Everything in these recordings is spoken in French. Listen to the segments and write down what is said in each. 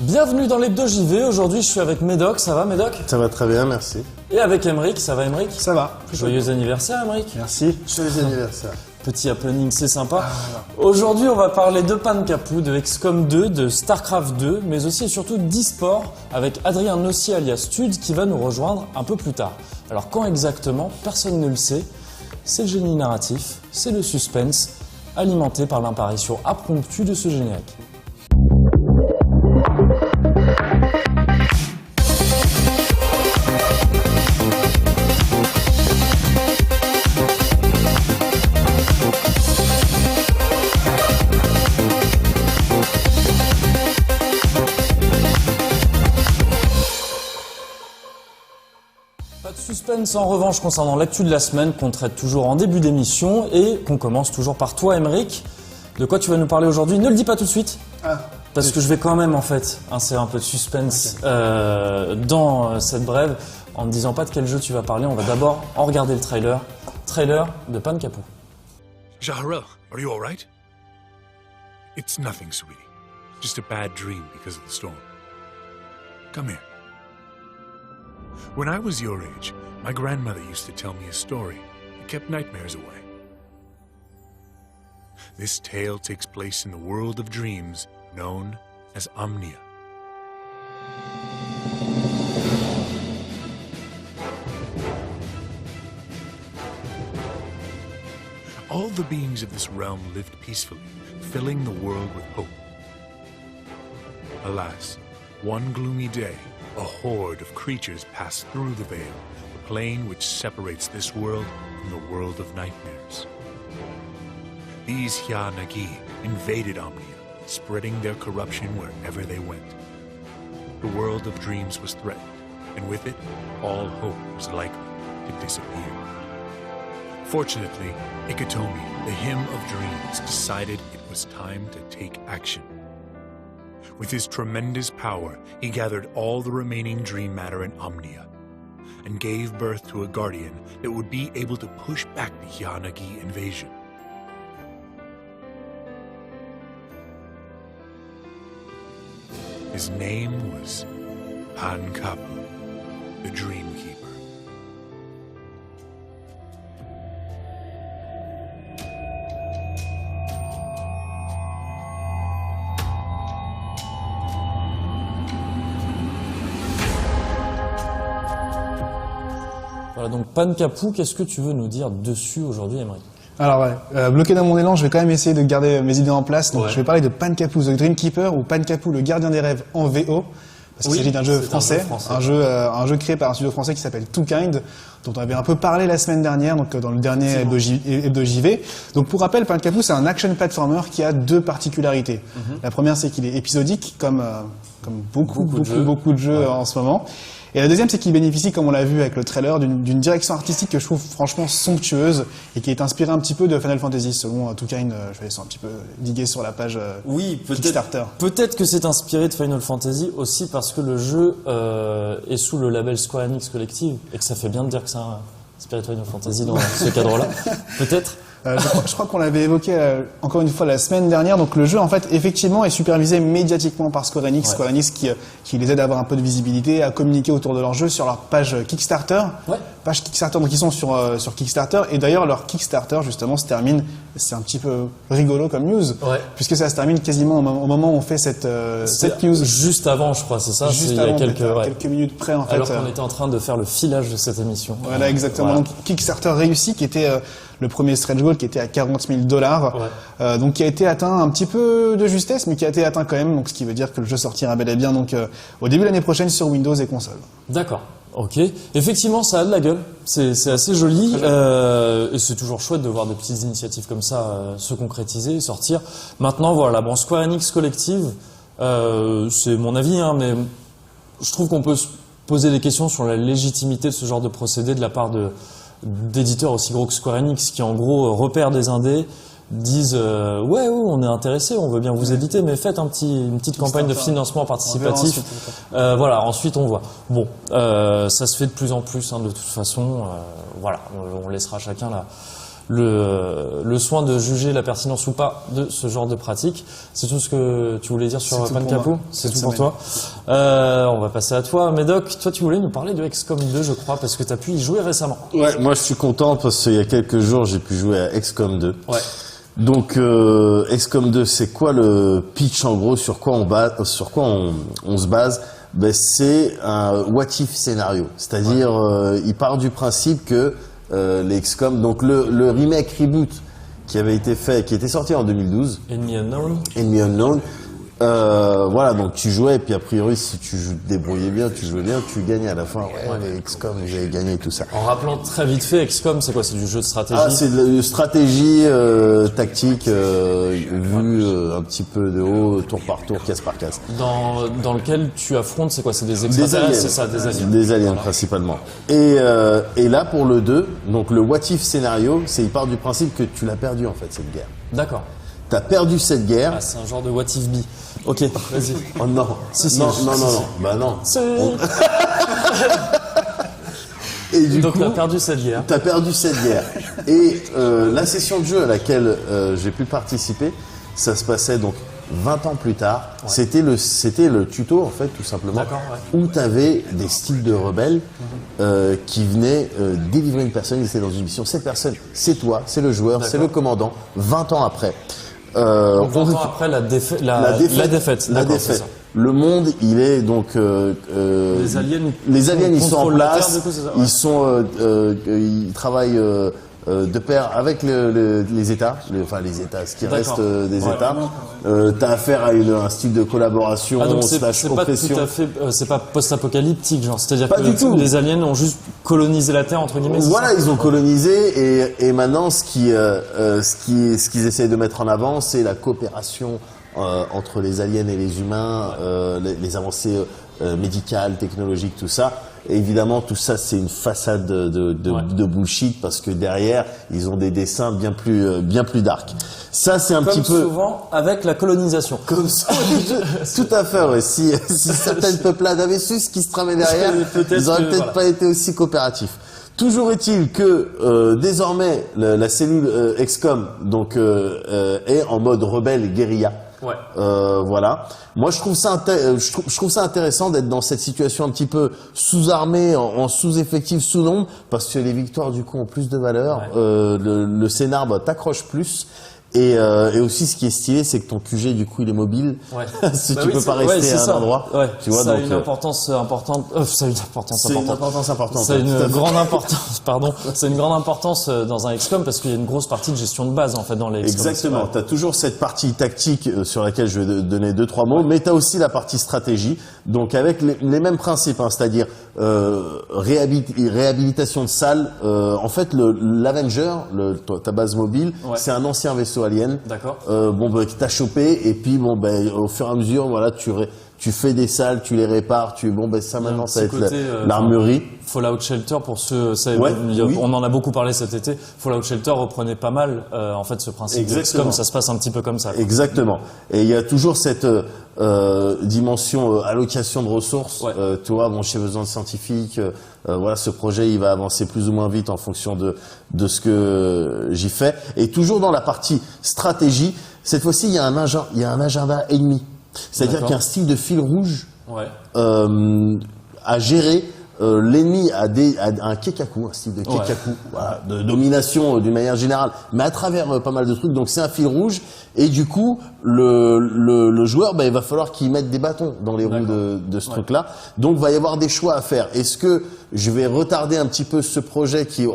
Bienvenue dans l'Hebdo JV. Aujourd'hui, je suis avec Médoc. Ça va, Médoc? Ça va très bien, merci. Et avec Emeric. Ça va, Emeric? Ça va. Joyeux anniversaire, Emeric. Merci. Joyeux anniversaire. Petit happening, c'est sympa. Aujourd'hui, on va parler de Pankapoo, de XCOM 2, de StarCraft 2, mais aussi et surtout d'e-sport avec Adrien Nossi alias Stud qui va nous rejoindre un peu plus tard. Alors quand exactement, personne ne le sait. C'est le génie narratif, c'est le suspense, alimenté par l'apparition impromptue de ce générique. Pas de suspense en revanche concernant l'actu de la semaine qu'on traite toujours en début d'émission et qu'on commence toujours par toi, Emeric. De quoi tu vas nous parler aujourd'hui? Ne le dis pas tout de suite. Parce que je vais quand même en fait insérer un peu de suspense dans cette brève en ne disant pas de quel jeu tu vas parler. On va d'abord en regarder le trailer. Trailer de Pankapoo. Jaharel, are you all right? It's nothing, sweetie. Just a bad dream because of the storm. Come here. When I was your age, my grandmother used to tell me a story that kept nightmares away. This tale takes place in the world of dreams known as Omnia. All the beings of this realm lived peacefully, filling the world with hope. Alas, one gloomy day, a horde of creatures passed through the veil, the plane which separates this world from the world of nightmares. These Hya-Nagi invaded Omnia, spreading their corruption wherever they went. The world of dreams was threatened, and with it, all hope was likely to disappear. Fortunately, Ikitomi, the Hymn of Dreams, decided it was time to take action. With his tremendous power, he gathered all the remaining dream matter in Omnia and gave birth to a guardian that would be able to push back the Hya-Nagi invasion. His name was Pankapoo, the Dreamkeeper. Voilà donc Pankapoo, qu'est-ce que tu veux nous dire dessus aujourd'hui, Emeric? Alors ouais, bloqué dans mon élan, je vais quand même essayer de garder mes idées en place. Donc je vais parler de Pankapoo the Dreamkeeper ou Pankapoo le gardien des rêves en VO. Parce qu'il s'agit d'un jeu français, un jeu créé par un studio français qui s'appelle Two Kind, dont on avait un peu parlé la semaine dernière, donc dans le dernier Hebdo JV. Donc pour rappel, Pankapoo c'est un action platformer qui a deux particularités. La première c'est qu'il est épisodique, comme beaucoup de jeux en ce moment. Et la deuxième, c'est qu'il bénéficie, comme on l'a vu avec le trailer, d'une direction artistique que je trouve franchement somptueuse et qui est inspirée un petit peu de Final Fantasy, selon Two Kind. Je vais laisser un petit peu diguer sur la page Kickstarter. Peut-être que c'est inspiré de Final Fantasy aussi parce que le jeu est sous le label Square Enix Collective et que ça fait bien de dire que c'est inspiré de Final Fantasy dans ce cadre-là. Peut-être. Je crois qu'on l'avait évoqué encore une fois la semaine dernière. Donc le jeu en fait effectivement est supervisé médiatiquement par Square Enix. Square Enix qui les aide à avoir un peu de visibilité, à communiquer autour de leur jeu sur leur page Kickstarter. Page Kickstarter, donc ils sont sur Kickstarter. Et d'ailleurs leur Kickstarter justement se termine, c'est un petit peu rigolo comme news, puisque ça se termine quasiment au moment où on fait cette news. Juste avant, je crois, c'est ça. Juste avant, il y a quelques minutes près en fait. Alors qu'on était en train de faire le filage de cette émission. Voilà, exactement. Donc Kickstarter réussi, qui était le premier stretch goal qui était à $40 000, donc qui a été atteint un petit peu de justesse, mais qui a été atteint quand même, donc ce qui veut dire que le jeu sortira bel et bien donc au début de l'année prochaine sur Windows et console. D'accord. Ok. Effectivement, ça a de la gueule. C'est assez joli et c'est toujours chouette de voir des petites initiatives comme ça se concrétiser et sortir. Maintenant, voilà. Bon, Square Enix Collective, c'est mon avis, hein, mais je trouve qu'on peut se poser des questions sur la légitimité de ce genre de procédé de la part d'éditeurs aussi gros que Square Enix qui en gros repèrent des indés, disent ouais on est intéressé, on veut bien vous éditer, mais faites une petite campagne de financement participatif. Voilà, ensuite on voit. Bon, ça se fait de plus en plus hein, de toute façon. Voilà, on laissera chacun le soin de juger la pertinence ou pas de ce genre de pratique. C'est tout ce que tu voulais dire sur C'est tout pour Pancapou? moi, C'est cette tout pour semaine. toi. On va passer à toi. Médoc, toi tu voulais nous parler de XCOM 2, je crois, parce que tu as pu y jouer récemment. Ouais, moi je suis content parce qu'il y a quelques jours j'ai pu jouer à XCOM 2. Ouais. Donc XCOM 2, c'est quoi le pitch en gros, sur quoi on se base? Ben, c'est un what if scénario. C'est-à-dire il part du principe que les XCOM, donc le remake reboot qui avait été fait, qui était sorti en 2012, Enemy Unknown. Enemy Unknown. Voilà, donc tu jouais et puis a priori si tu te débrouillais bien, tu jouais bien, tu gagnais à la fin. Ouais, les XCOM, vous avez gagné et tout ça. En rappelant très vite fait, XCOM, c'est quoi? C'est du jeu de stratégie? Ah, c'est de la stratégie tactique vue un petit peu de haut, tour par tour, case par case. Dans lequel tu affrontes, c'est quoi? C'est des extraterrestres, c'est ça? Des aliens. Des aliens Voilà. principalement. Et là pour le 2, donc le what if scénario, c'est il part du principe que tu l'as perdu en fait cette guerre. D'accord. T'as perdu cette guerre. Ah, c'est un genre de what if be. Ok, vas-y. Oh non. Si, non, si, non, si, non, si. non. Bah non. C'est- Et du Donc coup, t'as perdu cette guerre. t'as perdu cette guerre. Et la session de jeu à laquelle j'ai pu participer, ça se passait donc 20 ans plus tard. Ouais. C'était le tuto en fait, tout simplement, D'accord, ouais. où t'avais des styles de rebelles qui venaient délivrer une personne. Ils étaient dans une mission. Cette personne, c'est toi, c'est le joueur, c'est le commandant. 20 ans après. Donc 20 ans après la défaite. La défaite. D'accord, c'est ça. Le monde, il est donc Les aliens ils sont en contrôlent la Terre, place. du coup, c'est ça, ouais. Ils sont, ils travaillent de pair avec les États, les États, ce qui D'accord. reste des Ouais. États. T'as affaire à un style de collaboration, Ah, donc slash c'est pas tout oppression. à fait, c'est pas post-apocalyptique, genre. C'est-à-dire Pas que du tout. les aliens ont juste colonisé la Terre, entre guillemets. c'est Voilà, ça ils ont colonisé et maintenant ce qu'ils essayent de mettre en avant, c'est la coopération entre les aliens et les humains, les avancées médicales, technologiques, tout ça. Et évidemment, tout ça, c'est une façade de bullshit parce que derrière, ils ont des dessins bien plus dark. Ça, c'est un Comme petit peu souvent avec la colonisation. comme ça. Tout à fait, ouais. Si certaines peuplades avaient su ce qui se tramait derrière, Peut-être ils auraient que, peut-être voilà. pas été aussi coopératifs. Toujours est-il que désormais la cellule XCOM donc est en mode rebelle guérilla. Ouais. Voilà. Moi, je trouve ça intéressant d'être dans cette situation un petit peu sous-armée, en sous-effectif, sous-nombre, parce que les victoires du coup ont plus de valeur. Ouais. Le scénar t'accroche plus. Et aussi, ce qui est stylé, c'est que ton QG, du coup, il est mobile. Ouais. si Bah tu oui, peux pas c'est- ouais, rester c'est à un ça. endroit. Ouais. Tu vois, ça a donc, une importance importante. Ça a une importance c'est une importante. importance importante. Ça a tout à une fait. grande importance, pardon. C'est une grande importance dans un XCOM parce qu'il y a une grosse partie de gestion de base en fait dans les XCOM. Exactement. Ouais. Tu as toujours cette partie tactique sur laquelle je vais donner 2-3 mots, mais tu as aussi la partie stratégie, donc avec les mêmes principes, hein, c'est-à-dire réhabilitation de salles. En fait, l'Avenger, ta base mobile, Ouais. c'est un ancien vaisseau alien. D'accord. Que t'as chopé, et puis au fur et à mesure, voilà, tu fais des salles, tu les répares, ça maintenant, ça va être petit côté, l'armurerie. Fallout Shelter pour ceux, Ouais, oui. on en a beaucoup parlé cet été. Fallout Shelter reprenait pas mal en fait ce principe de Exactement. XCOM, ça se passe un petit peu comme ça. Quoi. Exactement. Et il y a toujours cette dimension allocation de ressources. Ouais. Tu vois, j'ai besoin de scientifiques. Voilà, ce projet, il va avancer plus ou moins vite en fonction de ce que j'y fais. Et toujours dans la partie stratégie, cette fois-ci, il y a un agenda ennemi. C'est-à-dire D'accord. qu'il y a un style de fil rouge Ouais. à gérer. L'ennemi a un kekaku, un style de kekaku, voilà, de domination d'une manière générale, mais à travers pas mal de trucs. Donc c'est un fil rouge, et du coup le joueur, il va falloir qu'il mette des bâtons dans les roues de ce truc-là. Donc va y avoir des choix à faire. Est-ce que je vais retarder un petit peu ce projet qui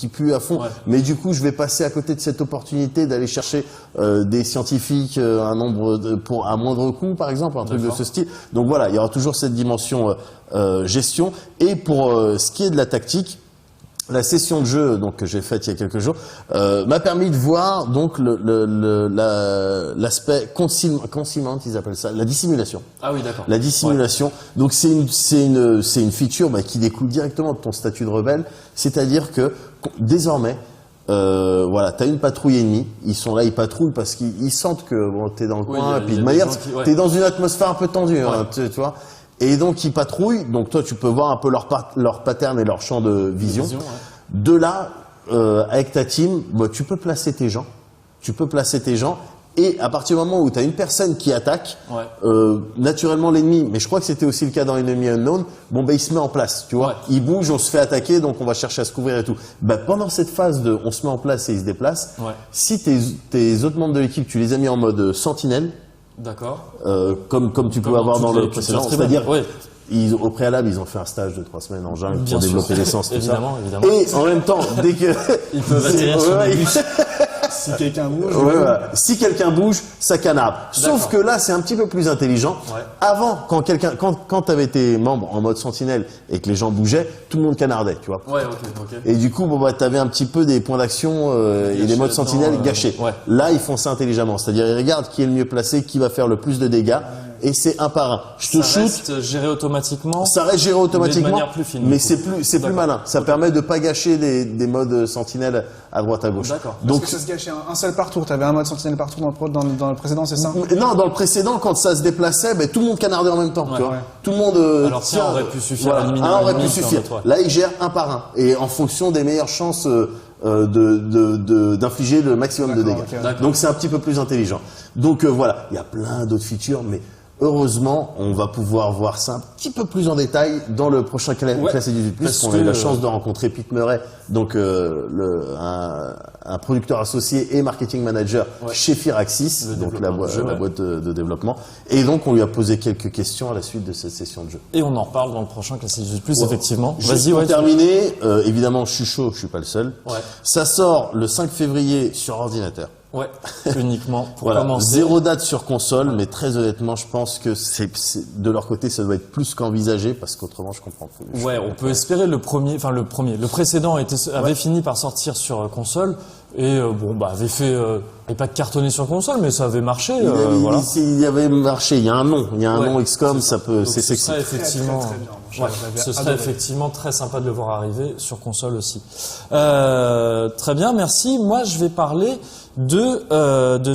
pue à fond, mais du coup je vais passer à côté de cette opportunité d'aller chercher des scientifiques, un nombre pour un moindre coût par exemple, un truc de ce style. Donc voilà, il y aura toujours cette dimension gestion. Et pour ce qui est de la tactique, la session de jeu donc que j'ai faite il y a quelques jours m'a permis de voir donc l'aspect concealment, ils appellent ça, la dissimulation. Ah oui, d'accord. La dissimulation. Donc c'est une feature qui découle directement de ton statut de rebelle, c'est-à-dire que désormais t'as une patrouille ennemie, ils sont là, ils patrouillent parce qu'ils sentent que t'es dans le coin, et puis de manière, t'es dans une atmosphère un peu tendue, hein, tu vois. Et donc ils patrouillent, donc toi tu peux voir un peu leur pattern et leur champ de vision. De là, avec ta team, bah, tu peux placer tes gens. Et à partir du moment où tu as une personne qui attaque, naturellement l'ennemi, mais je crois que c'était aussi le cas dans Enemy Unknown, bon ben il se met en place, tu vois. Il bouge, on se fait attaquer, donc on va chercher à se couvrir et tout. Ben, pendant cette phase de on se met en place et il se déplace, si tes autres membres de l'équipe, tu les as mis en mode sentinelle, comme tu peux avoir dans le précédent, c'est-à-dire au préalable, ils ont fait un stage de 3 semaines en jungle pour développer l'essence, tout ça. Évidemment. Et en même temps, dès que ils peuvent atterrir sur des bus. Si quelqu'un bouge, si quelqu'un bouge, ça canarde. Sauf que là, c'est un petit peu plus intelligent. Avant, quand t'avais tes membres en mode sentinelle et que les gens bougeaient, tout le monde canardait, tu vois. Et du coup, bon, bah, t'avais un petit peu des points d'action et des modes sentinelles gâchés. Là, ils font ça intelligemment. C'est-à-dire, ils regardent qui est le mieux placé, qui va faire le plus de dégâts. Et c'est un par un. Ça reste géré automatiquement. Ça reste géré automatiquement. Mais de manière plus fine. Mais c'est plus malin. Ça permet de pas gâcher des modes sentinelles à droite à gauche. Donc ça se gâchait un seul par tour. T'avais un mode sentinelle par tour dans le précédent, c'est ça? Non, dans le précédent, quand ça se déplaçait, ben, tout le monde canardait en même temps. Tu vois. Tout le monde. Alors ça aurait pu suffire. Un aurait pu suffire. Là, il gère un par un et en fonction des meilleures chances d'infliger le maximum de dégâts. Donc c'est un petit peu plus intelligent. Donc voilà, il y a plein d'autres features, mais heureusement, on va pouvoir voir ça un petit peu plus en détail dans le prochain Classé 18+. On a eu la chance de rencontrer Pete Murray, donc un producteur associé et marketing manager chez Firaxis, donc la boîte de développement. Et donc, on lui a posé quelques questions à la suite de cette session de jeu. Et on en reparle dans le prochain Classé 18+, effectivement. Vas-y, pour terminer, évidemment, je suis chaud, je suis pas le seul. Ça sort le 5 février sur ordinateur. Uniquement pour commencer. 0 date sur console, mais très honnêtement, je pense que de leur côté, ça doit être plus qu'envisagé, parce qu'autrement, je comprends plus. On peut espérer le précédent avait fini par sortir sur console, et avait pas cartonné sur console, mais ça avait marché, Il y avait marché, il y a un nom XCOM, c'est sexy. Ce serait effectivement très sympa de le voir arriver sur console aussi. Très bien, merci. Moi, je vais parler de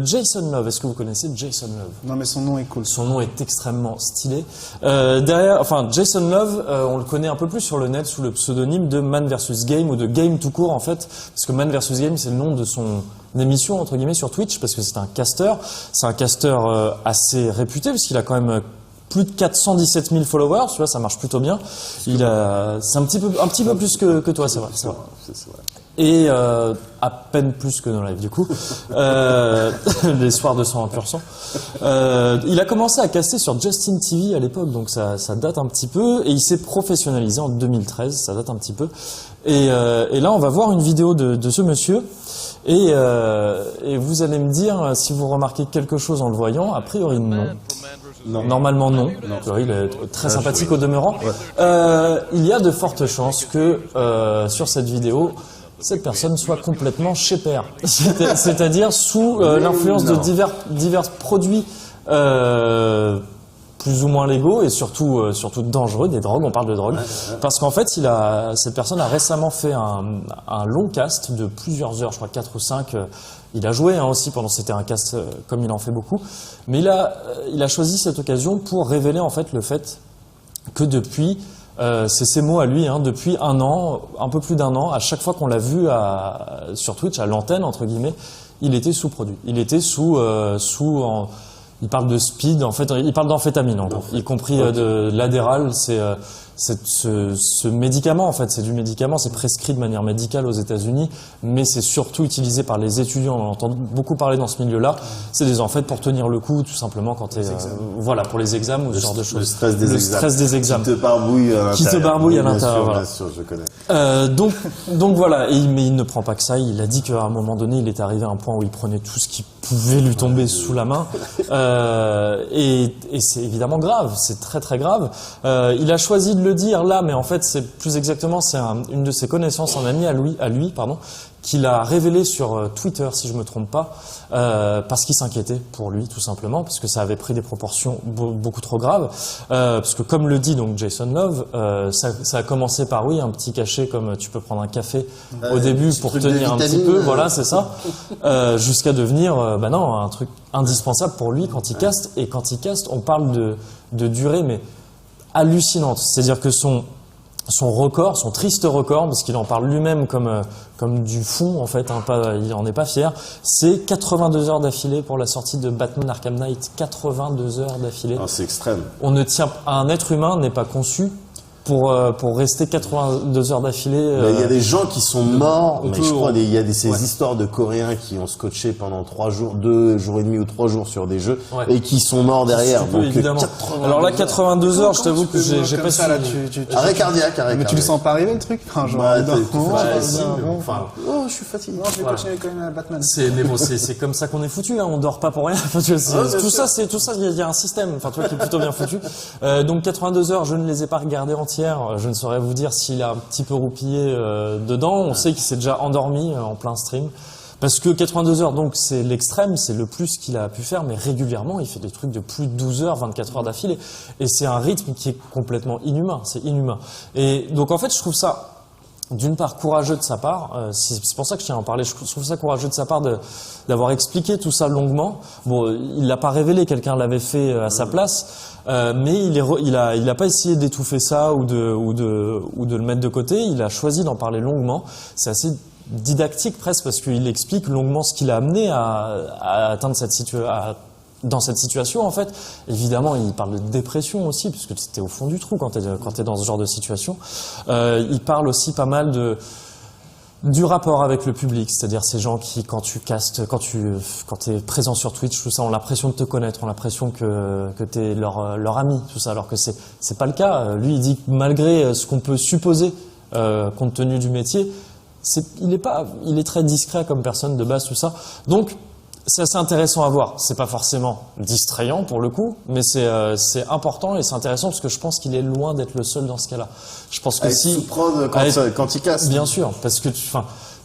Jason Love. Est-ce que vous connaissez Jason Love? Non, mais son nom est cool. Son nom est extrêmement stylé. Jason Love, on le connaît un peu plus sur le net sous le pseudonyme de Man vs Game, ou de Game tout court en fait, parce que Man vs Game, c'est le nom de son émission entre guillemets sur Twitch, parce que c'est un caster. C'est un caster assez réputé, parce qu'il a quand même plus de 417 000 followers, tu vois, ça marche plutôt bien. C'est un petit peu plus que toi, c'est vrai. Et à peine plus que nos lives, du coup. Les soirs de 101%. Il a commencé à caster sur Justin TV à l'époque, donc ça date un petit peu. Et il s'est professionnalisé en 2013, ça date un petit peu. Et là, on va voir une vidéo de ce monsieur. Et vous allez me dire si vous remarquez quelque chose en le voyant. A priori, non. Normalement, non. Il est très sympathique au demeurant. Il y a de fortes chances que sur cette vidéo, cette personne soit complètement chez père. C'est-à-dire sous l'influence de divers produits plus ou moins légaux et surtout dangereux, des drogues, on parle de drogue. Parce qu'en fait, cette personne a récemment fait un long cast de plusieurs heures, je crois 4 ou 5. Il a joué aussi pendant, c'était un cast comme il en fait beaucoup. Mais il a choisi cette occasion pour révéler en fait le fait que depuis, c'est ses mots à lui, depuis un an, un peu plus d'1 an, à chaque fois qu'on l'a vu sur Twitch, à l'antenne entre guillemets, il était sous-produit. Il était il parle de speed, en fait, il parle d'amphétamine en gros, y compris de l'Adderall. Ce médicament, en fait, c'est du médicament, c'est prescrit de manière médicale aux États-Unis, mais c'est surtout utilisé par les étudiants. On entend beaucoup parler dans ce milieu-là. C'est des amphetamines pour tenir le coup, tout simplement, quand pour les examens ou ce genre de choses. Le stress des examens. Qui te barbouille à l'intérieur. Bien sûr, je connais. Donc voilà. Mais il ne prend pas que ça. Il a dit qu'à un moment donné, il est arrivé à un point où il prenait tout ce qui pouvait lui tomber sous la main. Et c'est évidemment grave. C'est très très grave. Il a choisi de le dire là, mais en fait, c'est plus exactement, c'est une de ses connaissances, un ami à lui, qu'il a révélé sur Twitter, si je me trompe pas, parce qu'il s'inquiétait pour lui, tout simplement, parce que ça avait pris des proportions beaucoup trop graves. Parce que comme le dit donc Jason Love, ça a commencé par un petit cachet comme tu peux prendre un café au début pour tenir un petit peu, voilà, c'est ça, jusqu'à devenir, un truc indispensable pour lui quand il caste. Et quand il caste, on parle de durée, mais hallucinante. C'est-à-dire que son son record, son triste record, parce qu'il en parle lui-même comme du fond en fait, hein, il en est pas fier, c'est 82 heures d'affilée pour la sortie de Batman Arkham Knight. 82 heures d'affilée. Ah, c'est extrême. On ne tient, un être humain n'est pas conçu pour rester 82 heures d'affilée. Il y a des gens qui sont morts, mais je crois il y a ces histoires de Coréens qui ont scotché pendant 3 jours, 2 jours et demi ou 3 jours sur des jeux et qui sont morts derrière. Donc évidemment. Alors là, 82 heures, je t'avoue que j'ai pas su. Arrêt cardiaque, Mais tu le sens pas arriver le truc? Enfin, genre, je suis fatigué. Non, je vais continuer quand même à Batman. Mais bon, c'est comme ça qu'on est foutu, hein. On dort pas pour rien. Enfin, tu vois, tout ça, il y a un système, enfin, tu vois, qui est plutôt bien foutu. Donc 82 heures, je ne les ai pas regardées entières. Je ne saurais vous dire s'il a un petit peu roupillé dedans. On sait qu'il s'est déjà endormi en plein stream. Parce que 82 heures, donc, c'est l'extrême, c'est le plus qu'il a pu faire, mais régulièrement, il fait des trucs de plus de 12 heures, 24 heures d'affilée. Et c'est un rythme qui est complètement inhumain. C'est inhumain. Et donc, en fait, je trouve ça, d'une part, courageux de sa part. C'est pour ça que je tiens à en parler. Je trouve ça courageux de sa part d'avoir expliqué tout ça longuement. Bon, il l'a pas révélé, quelqu'un l'avait fait à sa place. Mais il a pas essayé d'étouffer ça ou de le mettre de côté. Il a choisi d'en parler longuement. C'est assez didactique presque parce qu'il explique longuement ce qui l'a amené à atteindre dans cette situation en fait. Évidemment, il parle de dépression aussi parce que c'était au fond du trou quand t'es dans ce genre de situation. Il parle aussi pas mal du rapport avec le public, c'est-à-dire ces gens qui, quand t'es présent sur Twitch, tout ça, ont l'impression de te connaître, ont l'impression que t'es leur ami, tout ça, alors que c'est pas le cas. Lui, il dit que malgré ce qu'on peut supposer, compte tenu du métier, il est très discret comme personne de base, tout ça. Donc, c'est assez intéressant à voir. C'est pas forcément distrayant pour le coup, mais c'est important et c'est intéressant parce que je pense qu'il est loin d'être le seul dans ce cas-là. Je pense que quand il casse. Bien sûr, parce que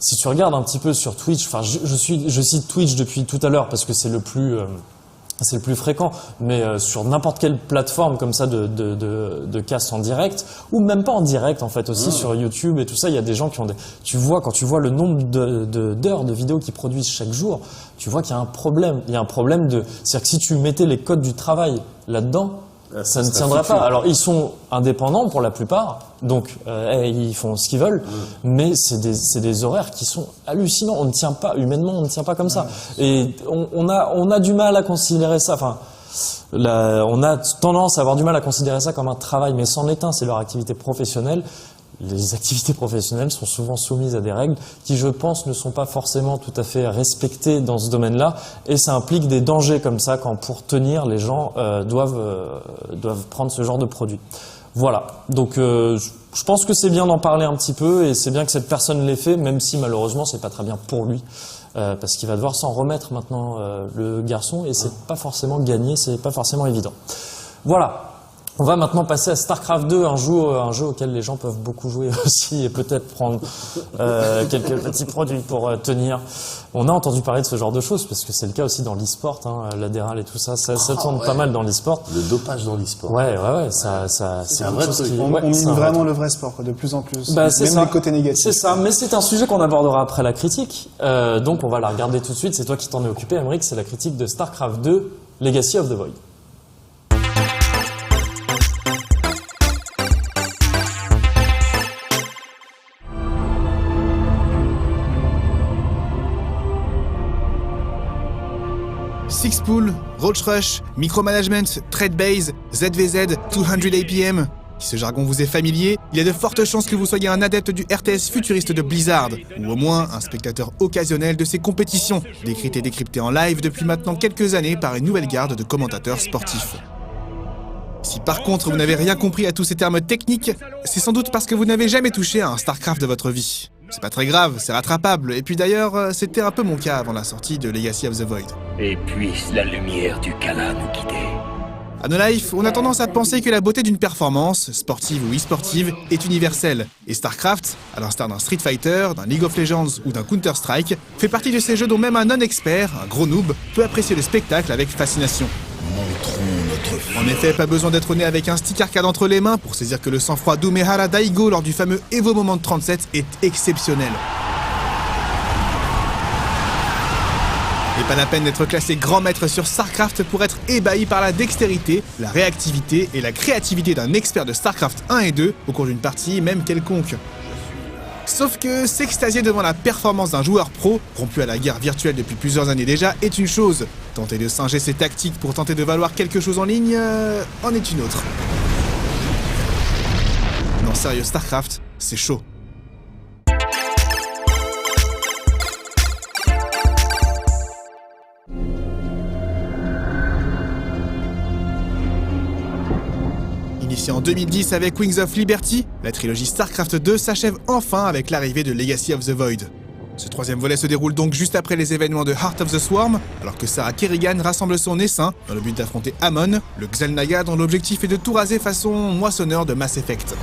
si tu regardes un petit peu sur Twitch, je cite Twitch depuis tout à l'heure parce que c'est le plus fréquent, mais sur n'importe quelle plateforme comme ça de cast en direct, ou même pas en direct en fait aussi sur YouTube et tout ça, il y a des gens qui ont quand tu vois le nombre d'heures de vidéos qu'ils produisent chaque jour, tu vois qu'il y a un problème. Il y a un problème c'est-à-dire que si tu mettais les codes du travail là-dedans, ça ne tiendrait pas. Alors ils sont indépendants pour la plupart, donc ils font ce qu'ils veulent, mais c'est des horaires qui sont hallucinants. On ne tient pas humainement, on ne tient pas comme ça. Et on a du mal à considérer ça. Enfin, on a tendance à avoir du mal à considérer ça comme un travail, mais c'en est un. C'est leur activité professionnelle. Les activités professionnelles sont souvent soumises à des règles qui, je pense, ne sont pas forcément tout à fait respectées dans ce domaine-là, et ça implique des dangers comme ça quand, pour tenir, les gens doivent prendre ce genre de produit. Voilà. Donc, je pense que c'est bien d'en parler un petit peu, et c'est bien que cette personne l'ait fait, même si malheureusement c'est pas très bien pour lui, parce qu'il va devoir s'en remettre maintenant, le garçon, et c'est pas forcément gagné, c'est pas forcément évident. Voilà. On va maintenant passer à StarCraft 2, un jeu auquel les gens peuvent beaucoup jouer aussi et peut-être prendre quelques petits produits pour tenir. On a entendu parler de ce genre de choses parce que c'est le cas aussi dans l'e-sport, hein, l'adéral et tout ça. Ça tourne pas mal dans l'e-sport. Le dopage dans l'e-sport. Ouais, ça c'est un vrai truc. On mine vraiment le vrai sport, quoi, de plus en plus. Même les côtés négatifs. C'est ça, mais c'est un sujet qu'on abordera après la critique. Donc on va la regarder tout de suite. C'est toi qui t'en es occupé, Aymeric. C'est la critique de StarCraft 2, Legacy of the Void. Sixpool, Roach Rush, Micromanagement, Trade Base, ZVZ, 200 APM. Si ce jargon vous est familier, il y a de fortes chances que vous soyez un adepte du RTS futuriste de Blizzard, ou au moins un spectateur occasionnel de ces compétitions, décrites et décryptées en live depuis maintenant quelques années par une nouvelle garde de commentateurs sportifs. Si par contre vous n'avez rien compris à tous ces termes techniques, c'est sans doute parce que vous n'avez jamais touché à un StarCraft de votre vie. C'est pas très grave, c'est rattrapable, et puis d'ailleurs, c'était un peu mon cas avant la sortie de Legacy of the Void. Et puisse la lumière du Khala nous guider. À No Life, on a tendance à penser que la beauté d'une performance, sportive ou e-sportive, est universelle. Et StarCraft, à l'instar d'un Street Fighter, d'un League of Legends ou d'un Counter-Strike, fait partie de ces jeux dont même un non-expert, un gros noob, peut apprécier le spectacle avec fascination. En effet, pas besoin d'être né avec un stick arcade entre les mains pour saisir que le sang-froid d'Umehara Daigo lors du fameux Evo Moment 37 est exceptionnel. Et pas la peine d'être classé grand maître sur StarCraft pour être ébahi par la dextérité, la réactivité et la créativité d'un expert de StarCraft 1 et 2 au cours d'une partie, même quelconque. Sauf que s'extasier devant la performance d'un joueur pro, rompu à la guerre virtuelle depuis plusieurs années déjà, est une chose. Tenter de singer ses tactiques pour tenter de valoir quelque chose en ligne, en est une autre. Non, sérieux, StarCraft, c'est chaud. Initié en 2010 avec Wings of Liberty, la trilogie StarCraft 2 s'achève enfin avec l'arrivée de Legacy of the Void. Ce troisième volet se déroule donc juste après les événements de Heart of the Swarm, alors que Sarah Kerrigan rassemble son essaim dans le but d'affronter Amon, le Xel'Naga dont l'objectif est de tout raser façon moissonneur de Mass Effect.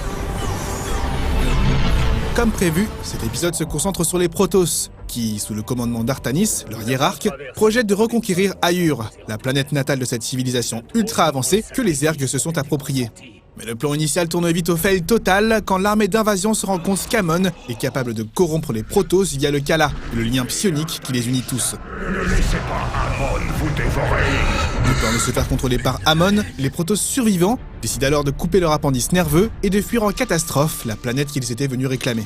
Comme prévu, cet épisode se concentre sur les Protoss, qui, sous le commandement d'Artanis, leur hiérarque, projettent de reconquérir Aiur, la planète natale de cette civilisation ultra avancée que les Zergs se sont appropriés. Mais le plan initial tourne vite au fail total quand l'armée d'invasion se rend compte qu'Amon est capable de corrompre les Protoss via le Khala, le lien psionique qui les unit tous. Ne laissez pas Amon vous dévorer. De peur de se faire contrôler par Amon, les Protoss survivants décident alors de couper leur appendice nerveux et de fuir en catastrophe la planète qu'ils étaient venus réclamer.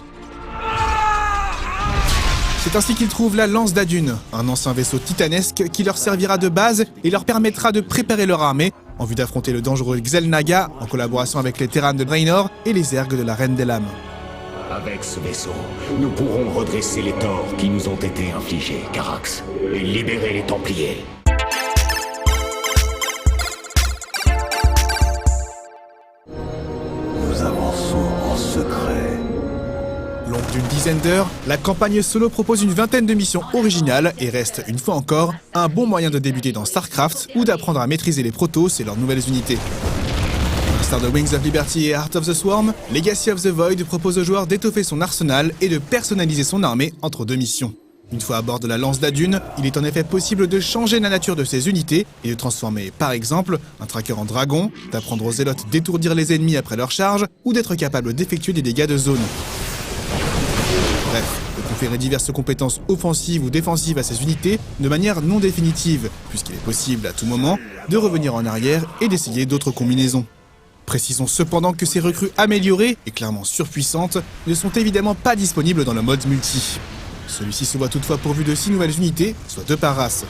C'est ainsi qu'ils trouvent la Lance d'Adune, un ancien vaisseau titanesque qui leur servira de base et leur permettra de préparer leur armée en vue d'affronter le dangereux Xel'Naga en collaboration avec les Terrans de Draenor et les Zergs de la Reine des Lames. Avec ce vaisseau, nous pourrons redresser les torts qui nous ont été infligés, Carax, et libérer les Templiers. Nous avançons en secret. Longue d'une dizaine d'heures, la campagne solo propose une vingtaine de missions originales et reste, une fois encore, un bon moyen de débuter dans StarCraft ou d'apprendre à maîtriser les Protoss et leurs nouvelles unités. À l'instar de Wings of Liberty et Heart of the Swarm, Legacy of the Void propose au joueur d'étoffer son arsenal et de personnaliser son armée entre deux missions. Une fois à bord de la Lance d'Adune, il est en effet possible de changer la nature de ses unités et de transformer, par exemple, un tracker en dragon, d'apprendre aux zélotes d'étourdir les ennemis après leur charge ou d'être capable d'effectuer des dégâts de zone. Bref, de conférer diverses compétences offensives ou défensives à ces unités de manière non définitive, puisqu'il est possible à tout moment de revenir en arrière et d'essayer d'autres combinaisons. Précisons cependant que ces recrues améliorées et clairement surpuissantes ne sont évidemment pas disponibles dans le mode multi. Celui-ci se voit toutefois pourvu de 6 nouvelles unités, soit 2 par race.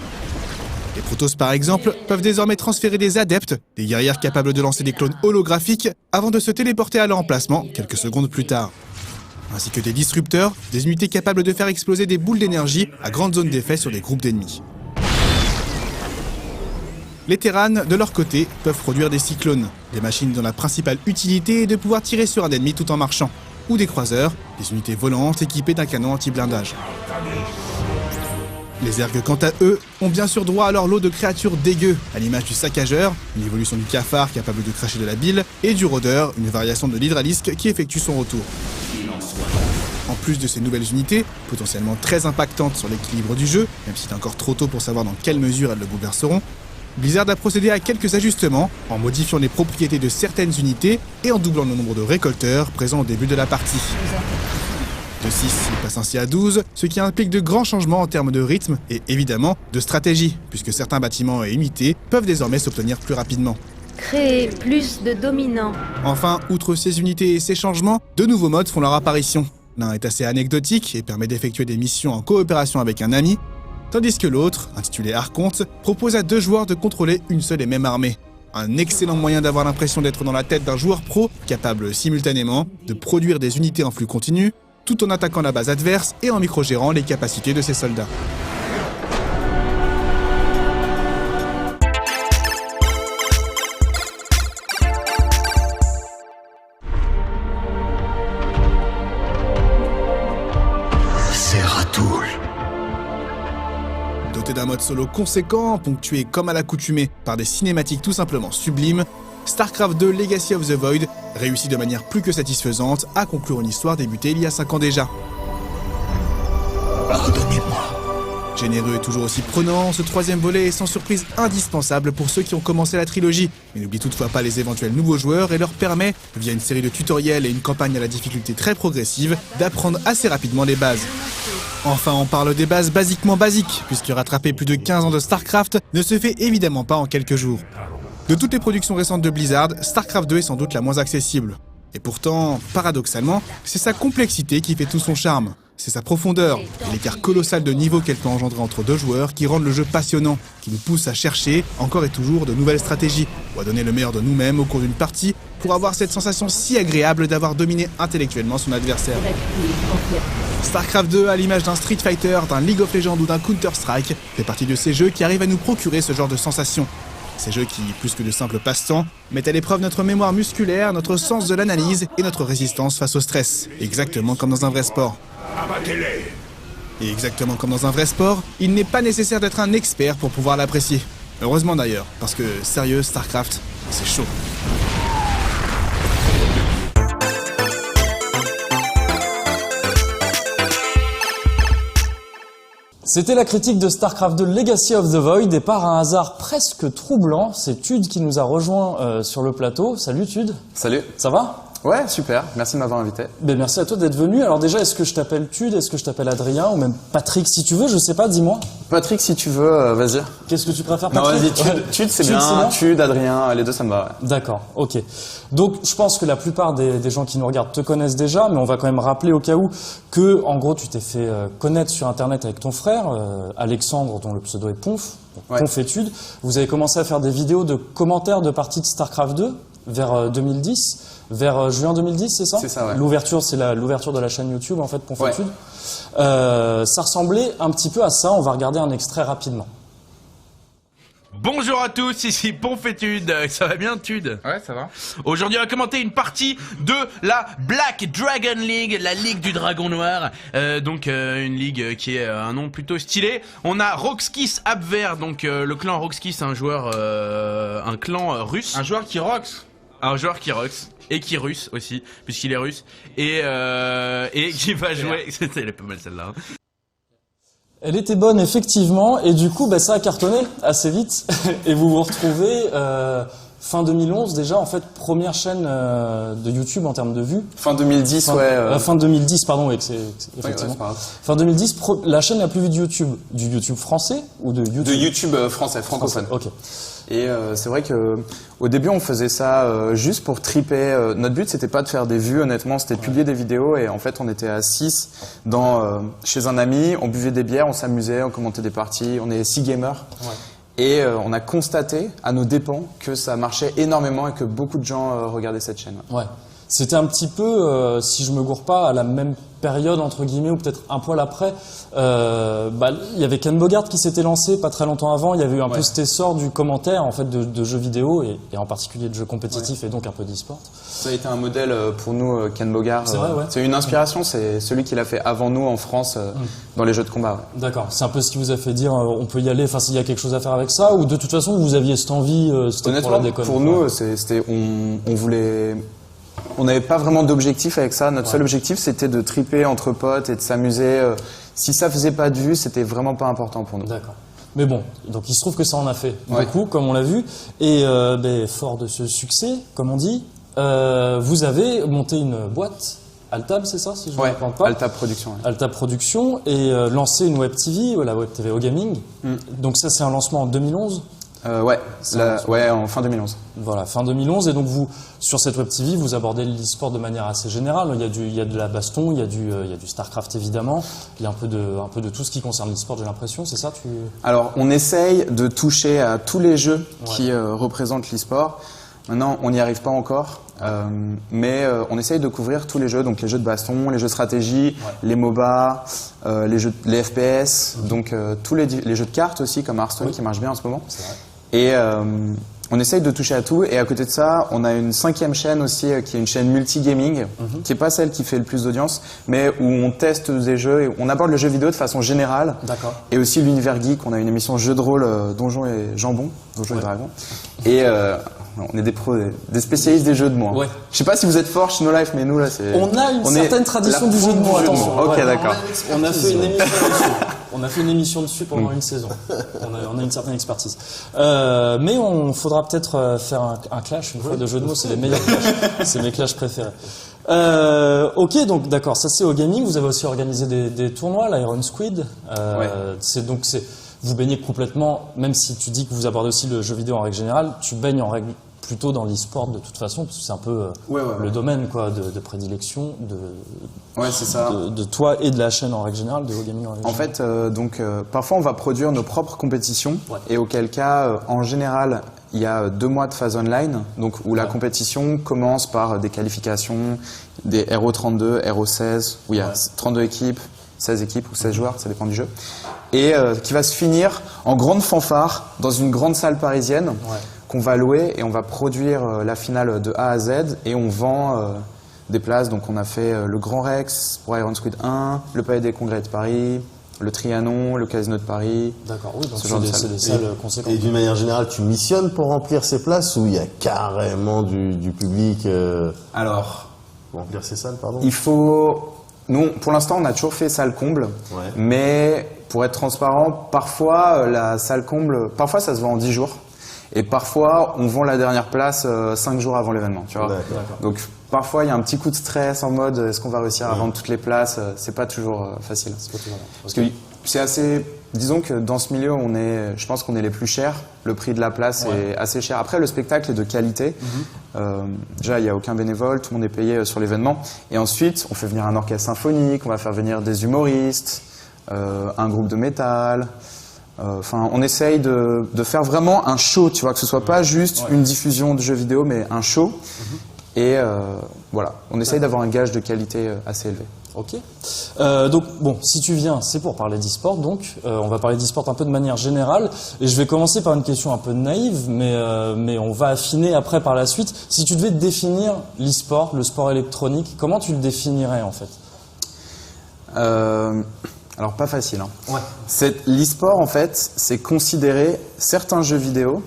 Les Protoss par exemple peuvent désormais transférer des adeptes, des guerrières capables de lancer des clones holographiques avant de se téléporter à leur emplacement quelques secondes plus tard. Ainsi que des disrupteurs, des unités capables de faire exploser des boules d'énergie à grande zone d'effet sur des groupes d'ennemis. Les Terrans, de leur côté, peuvent produire des cyclones, des machines dont la principale utilité est de pouvoir tirer sur un ennemi tout en marchant, ou des croiseurs, des unités volantes équipées d'un canon anti-blindage. Les Zergs, quant à eux, ont bien sûr droit à leur lot de créatures dégueu, à l'image du saccageur, une évolution du cafard capable de cracher de la bile, et du rôdeur, une variation de l'hydralisque qui effectue son retour. En plus de ces nouvelles unités, potentiellement très impactantes sur l'équilibre du jeu, même s'il est encore trop tôt pour savoir dans quelle mesure elles le bouleverseront, Blizzard a procédé à quelques ajustements en modifiant les propriétés de certaines unités et en doublant le nombre de récolteurs présents au début de la partie. De 6, il passe ainsi à 12, ce qui implique de grands changements en termes de rythme et évidemment de stratégie, puisque certains bâtiments et unités peuvent désormais s'obtenir plus rapidement. Créer plus de dominants. Enfin, outre ces unités et ces changements, de nouveaux modes font leur apparition. L'un est assez anecdotique et permet d'effectuer des missions en coopération avec un ami, tandis que l'autre, intitulé Archonte, propose à 2 joueurs de contrôler une seule et même armée. Un excellent moyen d'avoir l'impression d'être dans la tête d'un joueur pro, capable simultanément de produire des unités en flux continu, tout en attaquant la base adverse et en microgérant les capacités de ses soldats. Doté d'un mode solo conséquent, ponctué comme à l'accoutumée par des cinématiques tout simplement sublimes, StarCraft 2 Legacy of the Void réussit de manière plus que satisfaisante à conclure une histoire débutée il y a 5 ans déjà. Pardonnez-moi. Généreux et toujours aussi prenant, ce 3e volet est sans surprise indispensable pour ceux qui ont commencé la trilogie, mais n'oublie toutefois pas les éventuels nouveaux joueurs et leur permet, via une série de tutoriels et une campagne à la difficulté très progressive, d'apprendre assez rapidement les bases. Enfin, on parle des bases basiquement basiques, puisque rattraper plus de 15 ans de StarCraft ne se fait évidemment pas en quelques jours. De toutes les productions récentes de Blizzard, StarCraft 2 est sans doute la moins accessible. Et pourtant, paradoxalement, c'est sa complexité qui fait tout son charme. C'est sa profondeur et l'écart colossal de niveau qu'elle peut engendrer entre deux joueurs qui rendent le jeu passionnant, qui nous pousse à chercher encore et toujours de nouvelles stratégies ou à donner le meilleur de nous-mêmes au cours d'une partie pour avoir cette sensation si agréable d'avoir dominé intellectuellement son adversaire. StarCraft 2, à l'image d'un Street Fighter, d'un League of Legends ou d'un Counter-Strike, fait partie de ces jeux qui arrivent à nous procurer ce genre de sensations. Ces jeux qui, plus que de simples passe-temps, mettent à l'épreuve notre mémoire musculaire, notre sens de l'analyse et notre résistance face au stress, exactement comme dans un vrai sport. Abattez-les! Et exactement comme dans un vrai sport, il n'est pas nécessaire d'être un expert pour pouvoir l'apprécier. Heureusement d'ailleurs, parce que, sérieux, StarCraft, c'est chaud. C'était la critique de StarCraft 2 Legacy of the Void et par un hasard presque troublant, c'est Tude qui nous a rejoint sur le plateau. Salut Tude. Salut. Ça va ? Ouais, super. Merci de m'avoir invité. Ben merci à toi d'être venu. Alors déjà, est-ce que je t'appelle Tude, est-ce que je t'appelle Adrien ou même Patrick si tu veux, je sais pas, dis-moi. Patrick, si tu veux, vas-y. Qu'est-ce que tu préfères, Non, Patrick? vas-y, Tude, c'est bien. Tude, Adrien, les deux, ça me va. Ouais. D'accord, ok. Donc, je pense que la plupart des gens qui nous regardent te connaissent déjà, mais on va quand même rappeler au cas où que, en gros, tu t'es fait connaître sur Internet avec ton frère, Alexandre, dont le pseudo est Ponf, Ouais. Ponf Études. Vous avez commencé à faire des vidéos de commentaires de parties de StarCraft 2 vers 2010. Vers juin 2010, c'est ça? C'est ça, ouais. L'ouverture, c'est l'ouverture de la chaîne YouTube, en fait, Ponf Ouais. Études. Ça ressemblait un petit peu à ça. On va regarder un extrait rapidement. Bonjour à tous, ici Ponfétude, ça va bien Tude? Ouais, ça va. Aujourd'hui on va commenter une partie de la Black Dragon League, la Ligue du Dragon Noir, une ligue qui est un nom plutôt stylé. On a Roxkis Abwehr, donc le clan Roxkis, un clan russe. Un joueur qui rocks. Un joueur qui rocks. Et qui est russe aussi, puisqu'il est russe. Et qui va jouer... Elle est pas mal celle-là. Hein. Elle était bonne, effectivement, et du coup, ça a cartonné assez vite. Et vous vous retrouvez fin 2011 déjà, en fait, première chaîne de YouTube en termes de vues. Fin 2010, Fin 2010, pardon, oui, effectivement. Ouais, fin 2010, la chaîne la plus vue de YouTube. Du YouTube français ou de YouTube? De YouTube français, francophone. Ok. Et c'est vrai que au début on faisait ça juste pour triper. Notre but c'était pas de faire des vues, honnêtement, c'était de publier des vidéos et en fait on était à 6 chez un ami, on buvait des bières, on s'amusait, on commentait des parties, on est 6 gamers. Ouais. Et on a constaté à nos dépens que ça marchait énormément et que beaucoup de gens regardaient cette chaîne. Ouais. C'était un petit peu, si je me gourre pas, à la même période entre guillemets ou peut-être un poil après. Il y avait Ken Bogart qui s'était lancé pas très longtemps avant. Il y avait eu un peu cet essor du commentaire en fait de jeux vidéo et en particulier de jeux compétitifs et donc un peu d'e-sport. Ça a été un modèle pour nous, Ken Bogart. C'est vrai, ouais. C'est une inspiration. C'est celui qui l'a fait avant nous en France dans les jeux de combat. Ouais. D'accord. C'est un peu ce qui vous a fait dire on peut y aller. Enfin, s'il y a quelque chose à faire avec ça ou de toute façon vous aviez cette envie. C'était pour la déconne. Pour nous, c'était on voulait. On n'avait pas vraiment d'objectif avec ça. Notre seul objectif, c'était de triper entre potes et de s'amuser. Si ça faisait pas de vues, c'était vraiment pas important pour nous. D'accord. Mais bon, donc il se trouve que ça en a fait beaucoup, comme on l'a vu. Et fort de ce succès, comme on dit, vous avez monté une boîte, Altab, c'est ça, si je ne me trompe pas? Altab Production. Ouais. Altab Production, et lancé une web TV, la web TV au gaming. Donc ça, c'est un lancement en 2011. En fin 2011. Voilà, fin 2011. Et donc vous, sur cette web TV, vous abordez l'e-sport de manière assez générale. Il y a de la baston, il y a du StarCraft évidemment. Il y a un peu de tout ce qui concerne l'e-sport, j'ai l'impression. C'est ça? Alors, on essaye de toucher à tous les jeux qui représentent l'e-sport. Maintenant, on n'y arrive pas encore, mais on essaye de couvrir tous les jeux, donc les jeux de baston, les jeux de stratégie, les MOBA, les FPS, donc tous les jeux de cartes aussi, comme Hearthstone qui marche bien en ce moment. C'est vrai. Et on essaye de toucher à tout. Et à côté de ça, on a une 5e chaîne aussi, qui est une chaîne multi-gaming, qui n'est pas celle qui fait le plus d'audience, mais où on teste des jeux et on aborde le jeu vidéo de façon générale. D'accord. Et aussi l'univers geek. On a une émission jeu de rôle, Donjons et Jambon, Donjons et Dragons. Et on est des pros, des spécialistes des jeux de mots. Ouais. Je sais pas si vous êtes forts chez No Life, mais nous là, c'est. On a une certaine tradition du jeu de mots. Attention. Ok, d'accord. On a fait une émission dessus. On a fait une émission dessus pendant une saison. On a une certaine expertise. Mais on faudra peut-être faire un clash une fois de jeu de mots. C'est les meilleurs clashs. C'est mes clashs préférés. Ok, donc d'accord, ça c'est au gaming. Vous avez aussi organisé des tournois, l'Iron Squid. Vous baignez complètement, même si tu dis que vous abordez aussi le jeu vidéo en règle générale, tu baignes en règle plutôt dans l'e-sport de toute façon, parce que c'est un peu le domaine quoi, de prédilection c'est ça. De toi et de la chaîne en règle générale, de Gaming en règle générale. En fait, parfois on va produire nos propres compétitions, et auquel cas, en général, il y a 2 mois de phase online, donc où la compétition commence par des qualifications, des RO32, RO16, où il y a 32 équipes, 16 équipes ou 16 joueurs, ça dépend du jeu, et qui va se finir en grande fanfare dans une grande salle parisienne. Qu'on va louer, et on va produire la finale de A à Z, et on vend des places. Donc on a fait le Grand Rex pour Iron Squid 1, le Palais des Congrès de Paris, le Trianon, le Casino de Paris. D'accord, oui, donc c'est des salles conséquentes. Et d'une manière générale, tu missionnes pour remplir ces places, ou il y a carrément du public Alors, pour remplir ces salles, pardon? Il faut... Nous, pour l'instant, on a toujours fait salle comble, mais pour être transparent, parfois la salle comble, parfois ça se vend en 10 jours. Et parfois, on vend la dernière place 5 jours avant l'événement, tu vois. Donc, parfois, il y a un petit coup de stress en mode, est-ce qu'on va réussir à vendre toutes les places? C'est pas toujours facile. Parce que c'est assez... Disons que dans ce milieu, je pense qu'on est les plus chers. Le prix de la place est assez cher. Après, le spectacle est de qualité. Déjà, il n'y a aucun bénévole, tout le monde est payé sur l'événement. Et ensuite, on fait venir un orchestre symphonique, on va faire venir des humoristes, un groupe de métal... Enfin, on essaye de faire vraiment un show, tu vois, que ce soit pas juste une diffusion de jeux vidéo, mais un show. Et voilà, on essaye d'avoir un gage de qualité assez élevé. Ok. Donc bon, si tu viens, c'est pour parler d'e-sport. Donc, on va parler d'e-sport un peu de manière générale. Et je vais commencer par une question un peu naïve, mais on va affiner après par la suite. Si tu devais définir l'e-sport, le sport électronique, comment tu le définirais en fait? Alors pas facile. L'e-sport en fait, c'est considérer certains jeux vidéo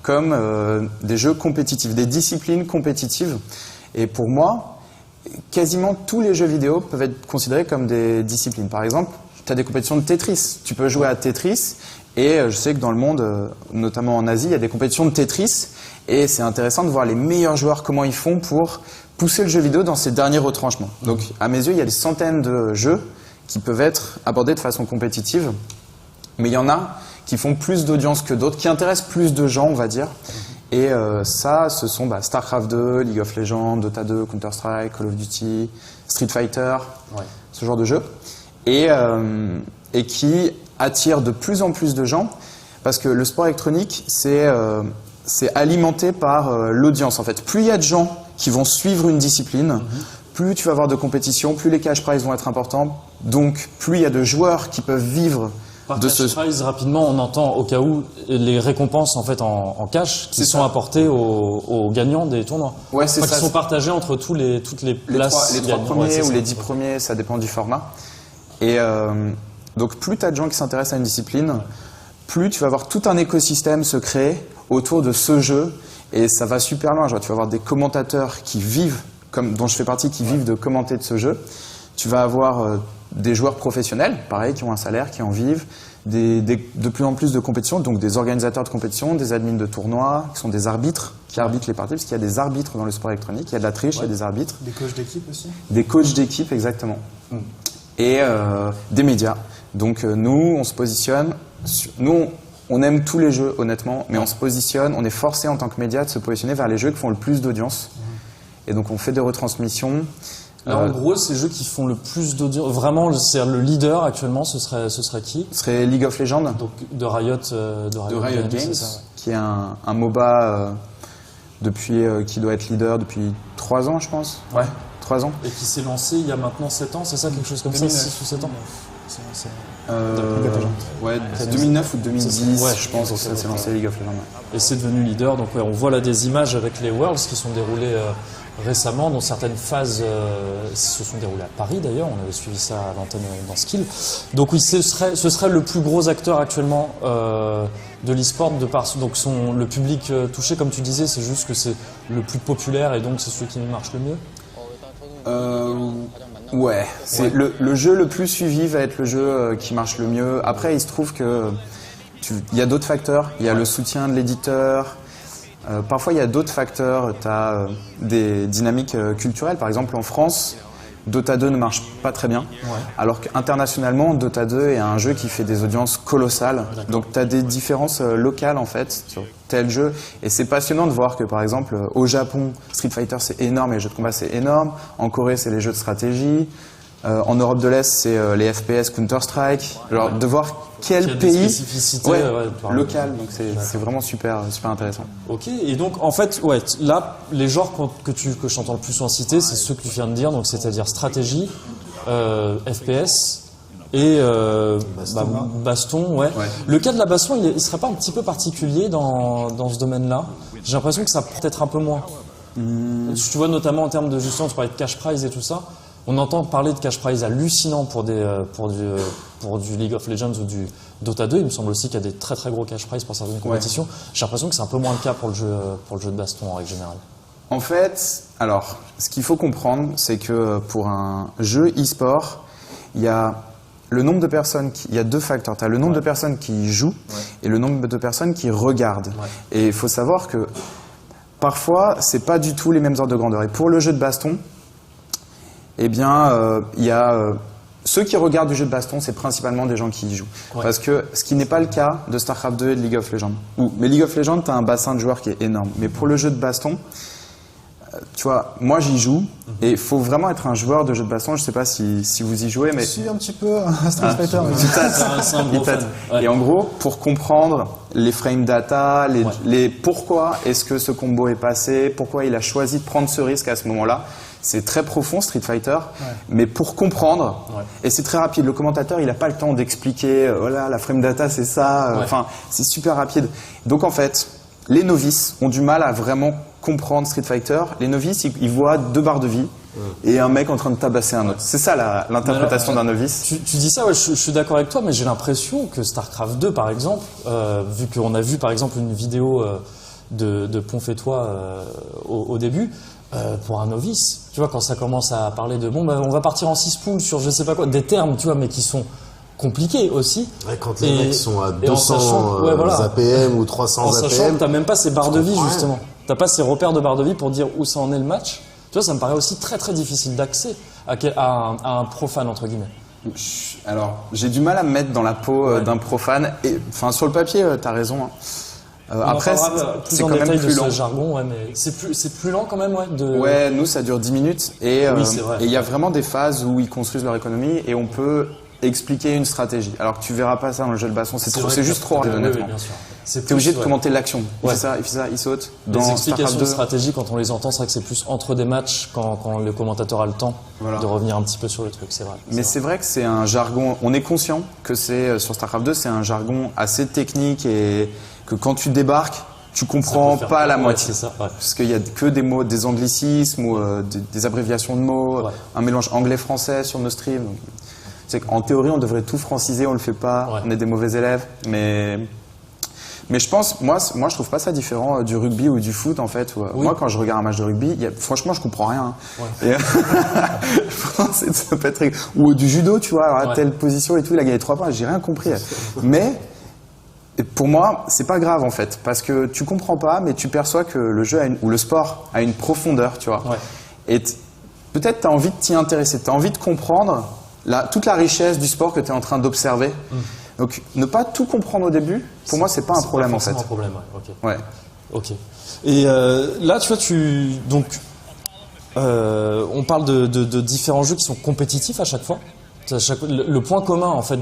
comme des jeux compétitifs, des disciplines compétitives. Et pour moi, quasiment tous les jeux vidéo peuvent être considérés comme des disciplines. Par exemple, tu as des compétitions de Tetris. Tu peux jouer à Tetris, et je sais que dans le monde, notamment en Asie, il y a des compétitions de Tetris, et c'est intéressant de voir les meilleurs joueurs, comment ils font pour pousser le jeu vidéo dans ses derniers retranchements. Donc à mes yeux, il y a des centaines de jeux qui peuvent être abordés de façon compétitive, mais il y en a qui font plus d'audience que d'autres, qui intéressent plus de gens, on va dire. Et ça, ce sont StarCraft 2, League of Legends, Dota 2, Counter-Strike, Call of Duty, Street Fighter, ce genre de jeux, et qui attirent de plus en plus de gens, parce que le sport électronique, c'est alimenté par l'audience, en fait. Plus il y a de gens qui vont suivre une discipline, plus tu vas avoir de compétition, plus les cash prizes vont être importants, donc plus il y a de joueurs qui peuvent vivre par de cash prize. Rapidement, on entend au cas où les récompenses en fait en cash qui sont apportées aux gagnants des tournois. Ouais, c'est ça. Qui sont partagées entre toutes les places. Les 3 premiers ou les 10 premiers, ça dépend du format. Et donc plus tu as de gens qui s'intéressent à une discipline, plus tu vas avoir tout un écosystème se créer autour de ce jeu, et ça va super loin. Genre, tu vas avoir des commentateurs qui vivent, dont je fais partie, qui vivent de commenter de ce jeu. Tu vas avoir des joueurs professionnels, pareil, qui ont un salaire, qui en vivent, de plus en plus de compétitions, donc des organisateurs de compétitions, des admins de tournois, qui sont des arbitres, qui arbitrent les parties, parce qu'il y a des arbitres dans le sport électronique, il y a de la triche, il y a des arbitres. Des coachs d'équipe aussi? Des coachs d'équipe, exactement. Et des médias. Donc nous, on se positionne, nous on aime tous les jeux, honnêtement, mais on se positionne, on est forcé en tant que média de se positionner vers les jeux qui font le plus d'audience. Et donc on fait des retransmissions. Là, en gros, ces jeux qui font le plus d'audience, vraiment, c'est le leader actuellement, ce serait qui? Ce serait League of Legends. Donc de Riot Games, qui est un MOBA qui doit être leader depuis 3 ans, je pense. 3 ans. Et qui s'est lancé il y a maintenant 7 ans, c'est ça, quelque chose comme 2009. Ça, 6 ou 7 ans? 2009 ou 2010, je pense que ça s'est lancé League of Legends. Et c'est devenu leader, donc on voit là des images avec les Worlds qui sont déroulés récemment, dont certaines phases se sont déroulées à Paris d'ailleurs, on avait suivi ça à l'antenne dans Skill. Donc oui, ce serait le plus gros acteur actuellement de l'e-sport, donc le public touché, comme tu disais, c'est juste que c'est le plus populaire et donc c'est celui qui marche le mieux. Le jeu le plus suivi va être le jeu qui marche le mieux. Après, il se trouve que il y a d'autres facteurs. Il y a le soutien de l'éditeur. Parfois, il y a d'autres facteurs. Tu as des dynamiques culturelles. Par exemple, en France, Dota 2 ne marche pas très bien. Alors qu'internationalement, Dota 2 est un jeu qui fait des audiences colossales. Donc, tu as des différences locales, en fait, sur tel jeu. Et c'est passionnant de voir que, par exemple, au Japon, Street Fighter, c'est énorme, et les jeux de combat, c'est énorme. En Corée, c'est les jeux de stratégie. En Europe de l'Est, c'est les FPS Counter-Strike. Alors, de voir quel pays local, donc c'est vraiment super intéressant. Ok, et donc en fait, là, les genres que je t'entends le plus souvent citer, c'est ceux que tu viens de dire, donc c'est-à-dire stratégie, FPS et baston, Le cas de la baston, il serait pas un petit peu particulier dans ce domaine-là? J'ai l'impression que ça peut-être un peu moins. Tu vois, notamment en termes de, justement, tu parlais de cash prize et tout ça. On entend parler de cash prize hallucinants pour du League of Legends ou du Dota 2. Il me semble aussi qu'il y a des très très gros cash prize pour certaines compétitions. J'ai l'impression que c'est un peu moins le cas pour le jeu de baston en règle générale. En fait, alors, ce qu'il faut comprendre, c'est que pour un jeu e-sport, il y a le nombre de personnes, il y a deux facteurs. Tu as le nombre de personnes qui jouent et le nombre de personnes qui regardent. Et il faut savoir que parfois, c'est pas du tout les mêmes ordres de grandeur. Et pour le jeu de baston, eh bien, il y a ceux qui regardent du jeu de baston, c'est principalement des gens qui y jouent. Parce que ce qui n'est pas le cas de StarCraft 2 et de League of Legends. Mais League of Legends, tu as un bassin de joueurs qui est énorme. Mais pour le jeu de baston, tu vois, moi j'y joue et il faut vraiment être un joueur de jeu de baston. Je sais pas si vous y jouez, mais je suis un petit peu un Street Fighter. Et en gros, pour comprendre les frame data, les pourquoi est-ce que ce combo est passé, pourquoi il a choisi de prendre ce risque à ce moment-là. C'est très profond, Street Fighter, mais pour comprendre, et c'est très rapide. Le commentateur, il n'a pas le temps d'expliquer, voilà, la frame data, c'est ça. Enfin, c'est super rapide. Donc en fait, les novices ont du mal à vraiment comprendre Street Fighter. Les novices, ils voient 2 barres de vie et un mec en train de tabasser un autre. C'est ça l'interprétation d'un novice. Tu dis ça, je suis d'accord avec toi, mais j'ai l'impression que StarCraft 2, par exemple, vu qu'on a vu par exemple une vidéo de Ponfetois au début, pour un novice, tu vois, quand ça commence à parler de on va partir en 6 poules sur je sais pas quoi, des termes, tu vois, mais qui sont compliqués aussi. Quand les mecs sont à 200 APM ou 300 APM. En sachant que t'as même pas ces barres de vie, justement. T'as pas ces repères de barres de vie pour dire où ça en est le match. Tu vois, ça me paraît aussi très très difficile d'accès à un profane, entre guillemets. Alors, j'ai du mal à me mettre dans la peau d'un profane. Enfin, sur le papier, t'as raison. Hein. Après, c'est quand même plus lent. Ce jargon, mais c'est plus lent quand même, Ouais, nous ça dure 10 minutes et il y a vraiment des phases où ils construisent leur économie et on peut expliquer une stratégie. Alors que tu verras pas ça dans le jeu de baston, c'est juste trop rapide, honnêtement. T'es obligé de commenter l'action. Il fait ça, il saute. Les explications de stratégie, quand on les entend, c'est vrai que c'est plus entre des matchs quand le commentateur a le temps de revenir un petit peu sur le truc, c'est vrai. Mais c'est vrai que c'est un jargon, on est conscient que c'est sur StarCraft 2, c'est un jargon assez technique et que quand tu débarques, tu comprends pas la moitié. Ça, parce qu'il y a que des mots, des anglicismes ou des abréviations de mots, un mélange anglais-français sur nos streams. C'est qu'en théorie, on devrait tout franciser, on le fait pas, on est des mauvais élèves. Mais je pense, moi, je trouve pas ça différent du rugby ou du foot, en fait. Moi, quand je regarde un match de rugby, franchement, je comprends rien. Et je pense que ça peut être... Ou du judo, tu vois, alors à telle position et tout, il a gagné 3 points, j'ai rien compris. Mais pour moi, c'est pas grave, en fait, parce que tu comprends pas, mais tu perçois que le jeu ou le sport a une profondeur, tu vois. Et peut-être tu as envie de t'y intéresser, tu as envie de comprendre toute la richesse du sport que tu es en train d'observer. Donc, ne pas tout comprendre au début, pour moi, c'est pas un problème, en fait. C'est un problème, ok. Et là, tu vois, on parle de différents jeux qui sont compétitifs à chaque fois. Le point commun, en fait,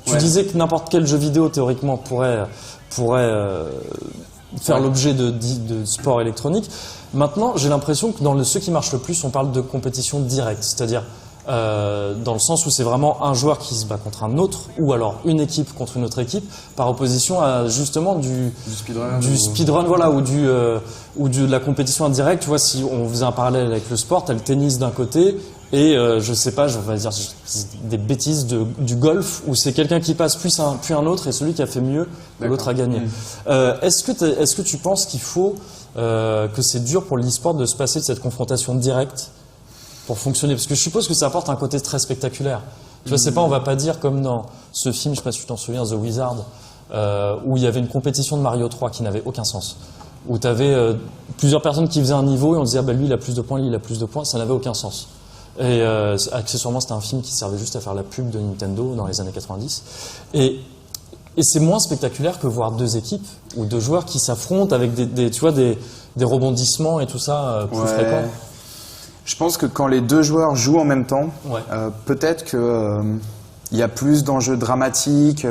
tu disais que n'importe quel jeu vidéo, théoriquement, pourrait faire l'objet de sport électronique. Maintenant, j'ai l'impression que dans ceux qui marchent le plus, on parle de compétition directe, c'est-à-dire dans le sens où c'est vraiment un joueur qui se bat contre un autre, ou alors une équipe contre une autre équipe, par opposition à justement du speedrun, voilà, ou de la compétition indirecte. Tu vois, si on faisait un parallèle avec le sport, t'as le tennis d'un côté et je sais pas, je vais dire des bêtises du golf où c'est quelqu'un qui passe puis un autre et celui qui a fait mieux, l'autre a gagné. Est-ce que tu penses qu'il faut que c'est dur pour l'e-sport de se passer de cette confrontation directe pour fonctionner? Parce que je suppose que ça apporte un côté très spectaculaire. Tu vois, c'est pas, on va pas dire comme dans ce film, je sais pas si tu t'en souviens, The Wizard, où il y avait une compétition de Mario 3 qui n'avait aucun sens. où tu avais plusieurs personnes qui faisaient un niveau et on disait, ah bah lui il a plus de points, lui il a plus de points, ça n'avait aucun sens. Et accessoirement, c'était un film qui servait juste à faire la pub de Nintendo dans les années 90. Et c'est moins spectaculaire que voir deux équipes ou deux joueurs qui s'affrontent avec tu vois, des rebondissements et tout ça plus fréquents. Je pense que quand les deux joueurs jouent en même temps, peut-être que il y a plus d'enjeux dramatiques.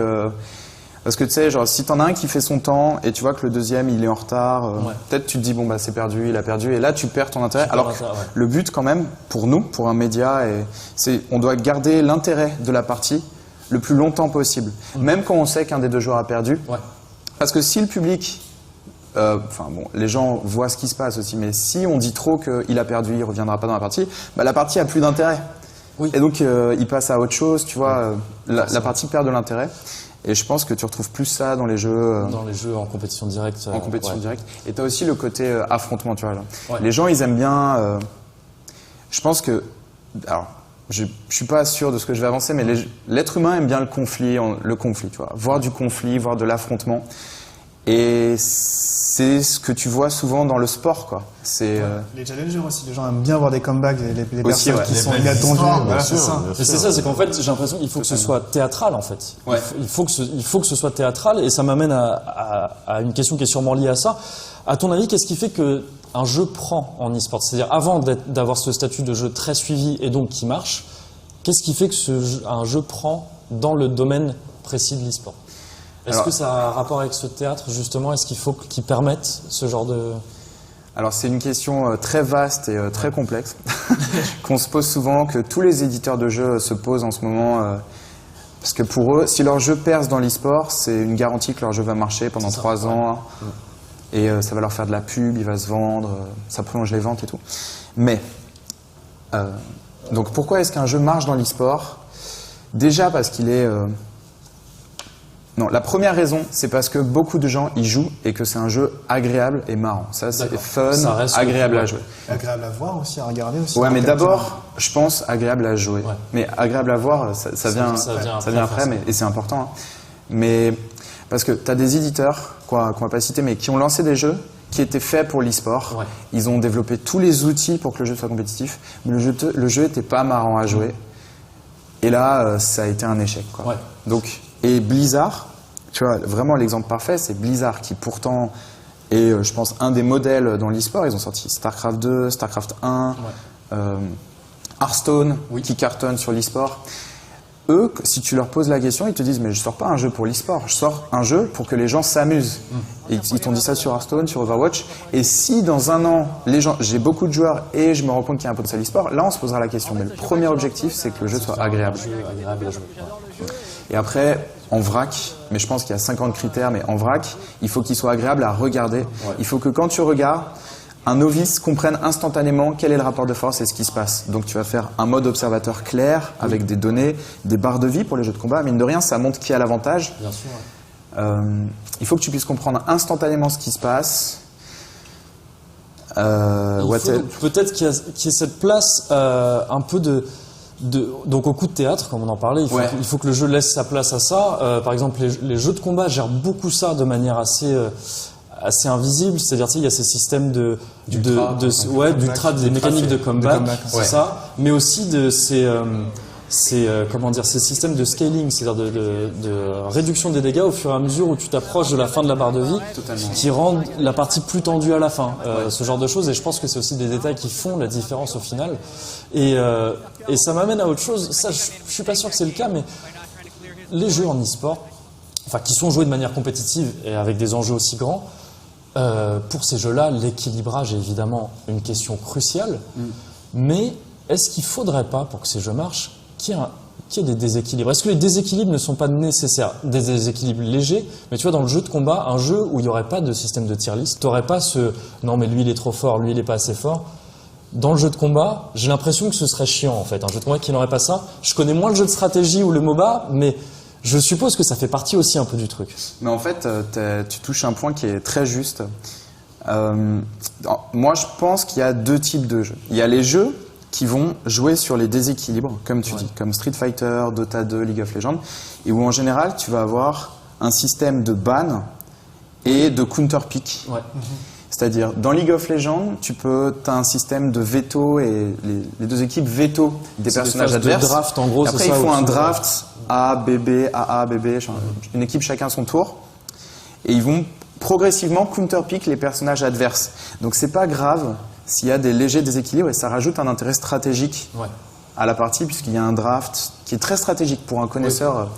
Parce que tu sais, genre, si t'en as un qui fait son temps et tu vois que le deuxième il est en retard, peut-être tu te dis bon bah c'est perdu, il a perdu, et là tu perds ton intérêt. Alors le but quand même pour nous, pour un média, c'est on doit garder l'intérêt de la partie le plus longtemps possible, même quand on sait qu'un des deux joueurs a perdu. Parce que si le public, les gens voient ce qui se passe aussi, mais si on dit trop qu'il a perdu, il reviendra pas dans la partie, bah la partie a plus d'intérêt. Et donc il passe à autre chose, tu vois, la partie perd de l'intérêt. Et je pense que tu retrouves plus ça dans les jeux. Dans les jeux en compétition directe. En compétition directe. Et tu as aussi le côté affrontement, tu vois. Là. Les gens, ils aiment bien. Je pense que. Alors, je suis pas sûr de ce que je vais avancer, mais l'être humain aime bien le conflit, tu vois. Voir du conflit, voir de l'affrontement. Et c'est ce que tu vois souvent dans le sport, quoi. Les challengers aussi, les gens aiment bien voir des comebacks, les personnes qui sont inattendues. C'est ça. C'est qu'en fait, j'ai l'impression qu'il faut que ce soit théâtral, en fait. Il faut que ce soit théâtral, et ça m'amène à une question qui est sûrement liée à ça. À ton avis, qu'est-ce qui fait qu'un jeu prend en e-sport? C'est-à-dire, avant d'avoir ce statut de jeu très suivi et donc qui marche, qu'est-ce qui fait que un jeu prend dans le domaine précis de l'e-sport? Est-ce que ça a un rapport avec ce théâtre, justement? Est-ce qu'il faut qu'il permette ce genre de... Alors, c'est une question très vaste et très complexe, qu'on se pose souvent, que tous les éditeurs de jeux se posent en ce moment. Parce que pour eux, si leur jeu perce dans l'e-sport, c'est une garantie que leur jeu va marcher pendant 3 ans. Et ça va leur faire de la pub, il va se vendre, ça prolonge les ventes et tout. Mais, donc pourquoi est-ce qu'un jeu marche dans l'e-sport? Déjà parce qu'il est... Non, la première raison, c'est parce que beaucoup de gens y jouent et que c'est un jeu agréable et marrant. Ça, c'est fun, agréable à jouer. Agréable à voir aussi, à regarder aussi. Ouais, mais d'abord, je pense agréable à jouer. Mais agréable à voir, ça vient après, et c'est important. Hein. Mais parce que tu as des éditeurs, qu'on va pas citer, mais qui ont lancé des jeux qui étaient faits pour l'e-sport. Ils ont développé tous les outils pour que le jeu soit compétitif, mais le jeu était pas marrant à jouer. Et là, ça a été un échec, quoi. Donc, et Blizzard, tu vois, vraiment l'exemple parfait, c'est Blizzard qui pourtant est, je pense, un des modèles dans l'e-sport. Ils ont sorti StarCraft 2, StarCraft 1, Hearthstone, qui cartonne sur l'e-sport. Eux, si tu leur poses la question, ils te disent mais je sors pas un jeu pour l'e-sport, je sors un jeu pour que les gens s'amusent. Et ils t'ont dit ça sur Hearthstone, sur Overwatch. Et si dans un an, j'ai beaucoup de joueurs et je me rends compte qu'il y a un potentiel e-sport, là on se posera la question. Mais le premier objectif, c'est que le jeu soit agréable. Et après, en vrac, mais je pense qu'il y a 50 critères, mais en vrac, il faut qu'il soit agréable à regarder. Il faut que quand tu regardes, un novice comprenne instantanément quel est le rapport de force et ce qui se passe. Donc tu vas faire un mode observateur clair avec des données, des barres de vie pour les jeux de combat. Mine de rien, ça montre qui a l'avantage. Bien sûr. Il faut que tu puisses comprendre instantanément ce qui se passe. Peut-être qu'il y ait cette place un peu donc au coup de théâtre, comme on en parlait, il faut que le jeu laisse sa place à ça. Par exemple, les jeux de combat gèrent beaucoup ça de manière assez invisible, c'est-à-dire il y a ces systèmes d'ultra, des mécaniques de comeback, c'est ça, mais aussi de ces systèmes de scaling, c'est-à-dire de réduction des dégâts au fur et à mesure où tu t'approches de la fin de la barre de vie, qui rendent la partie plus tendue à la fin, ce genre de choses. Et je pense que c'est aussi des détails qui font la différence au final. Et ça m'amène à autre chose. Ça, je suis pas sûr que c'est le cas, mais les jeux en e-sport, qui sont joués de manière compétitive et avec des enjeux aussi grands, pour ces jeux-là, l'équilibrage est évidemment une question cruciale. Mais est-ce qu'il ne faudrait pas, pour que ces jeux marchent, qu'il y ait des déséquilibres? Est-ce que les déséquilibres ne sont pas nécessaires? Des déséquilibres légers, mais tu vois, dans le jeu de combat, un jeu où il n'y aurait pas de système de tier list, tu n'aurais pas non mais lui il est trop fort, lui il n'est pas assez fort. Dans le jeu de combat, j'ai l'impression que ce serait chiant en fait, un jeu de combat qui n'aurait pas ça. Je connais moins le jeu de stratégie ou le MOBA, mais je suppose que ça fait partie aussi un peu du truc. Mais en fait, tu touches un point qui est très juste. Moi, je pense qu'il y a 2 types de jeux. Il y a les jeux qui vont jouer sur les déséquilibres, comme tu dis, comme Street Fighter, Dota 2, League of Legends, et où en général, tu vas avoir un système de ban et de counter-pick. C'est-à-dire, dans League of Legends, t'as un système de veto et les deux équipes veto des personnages adverses. De draft, en gros, et après, c'est ça, ils font où un tu- draft A, BB, AA, BB, une équipe chacun son tour. Et ils vont progressivement counterpick les personnages adverses. Donc c'est pas grave s'il y a des légers déséquilibres et ça rajoute un intérêt stratégique Ouais. à la partie puisqu'il y a un draft qui est très stratégique pour un connaisseur.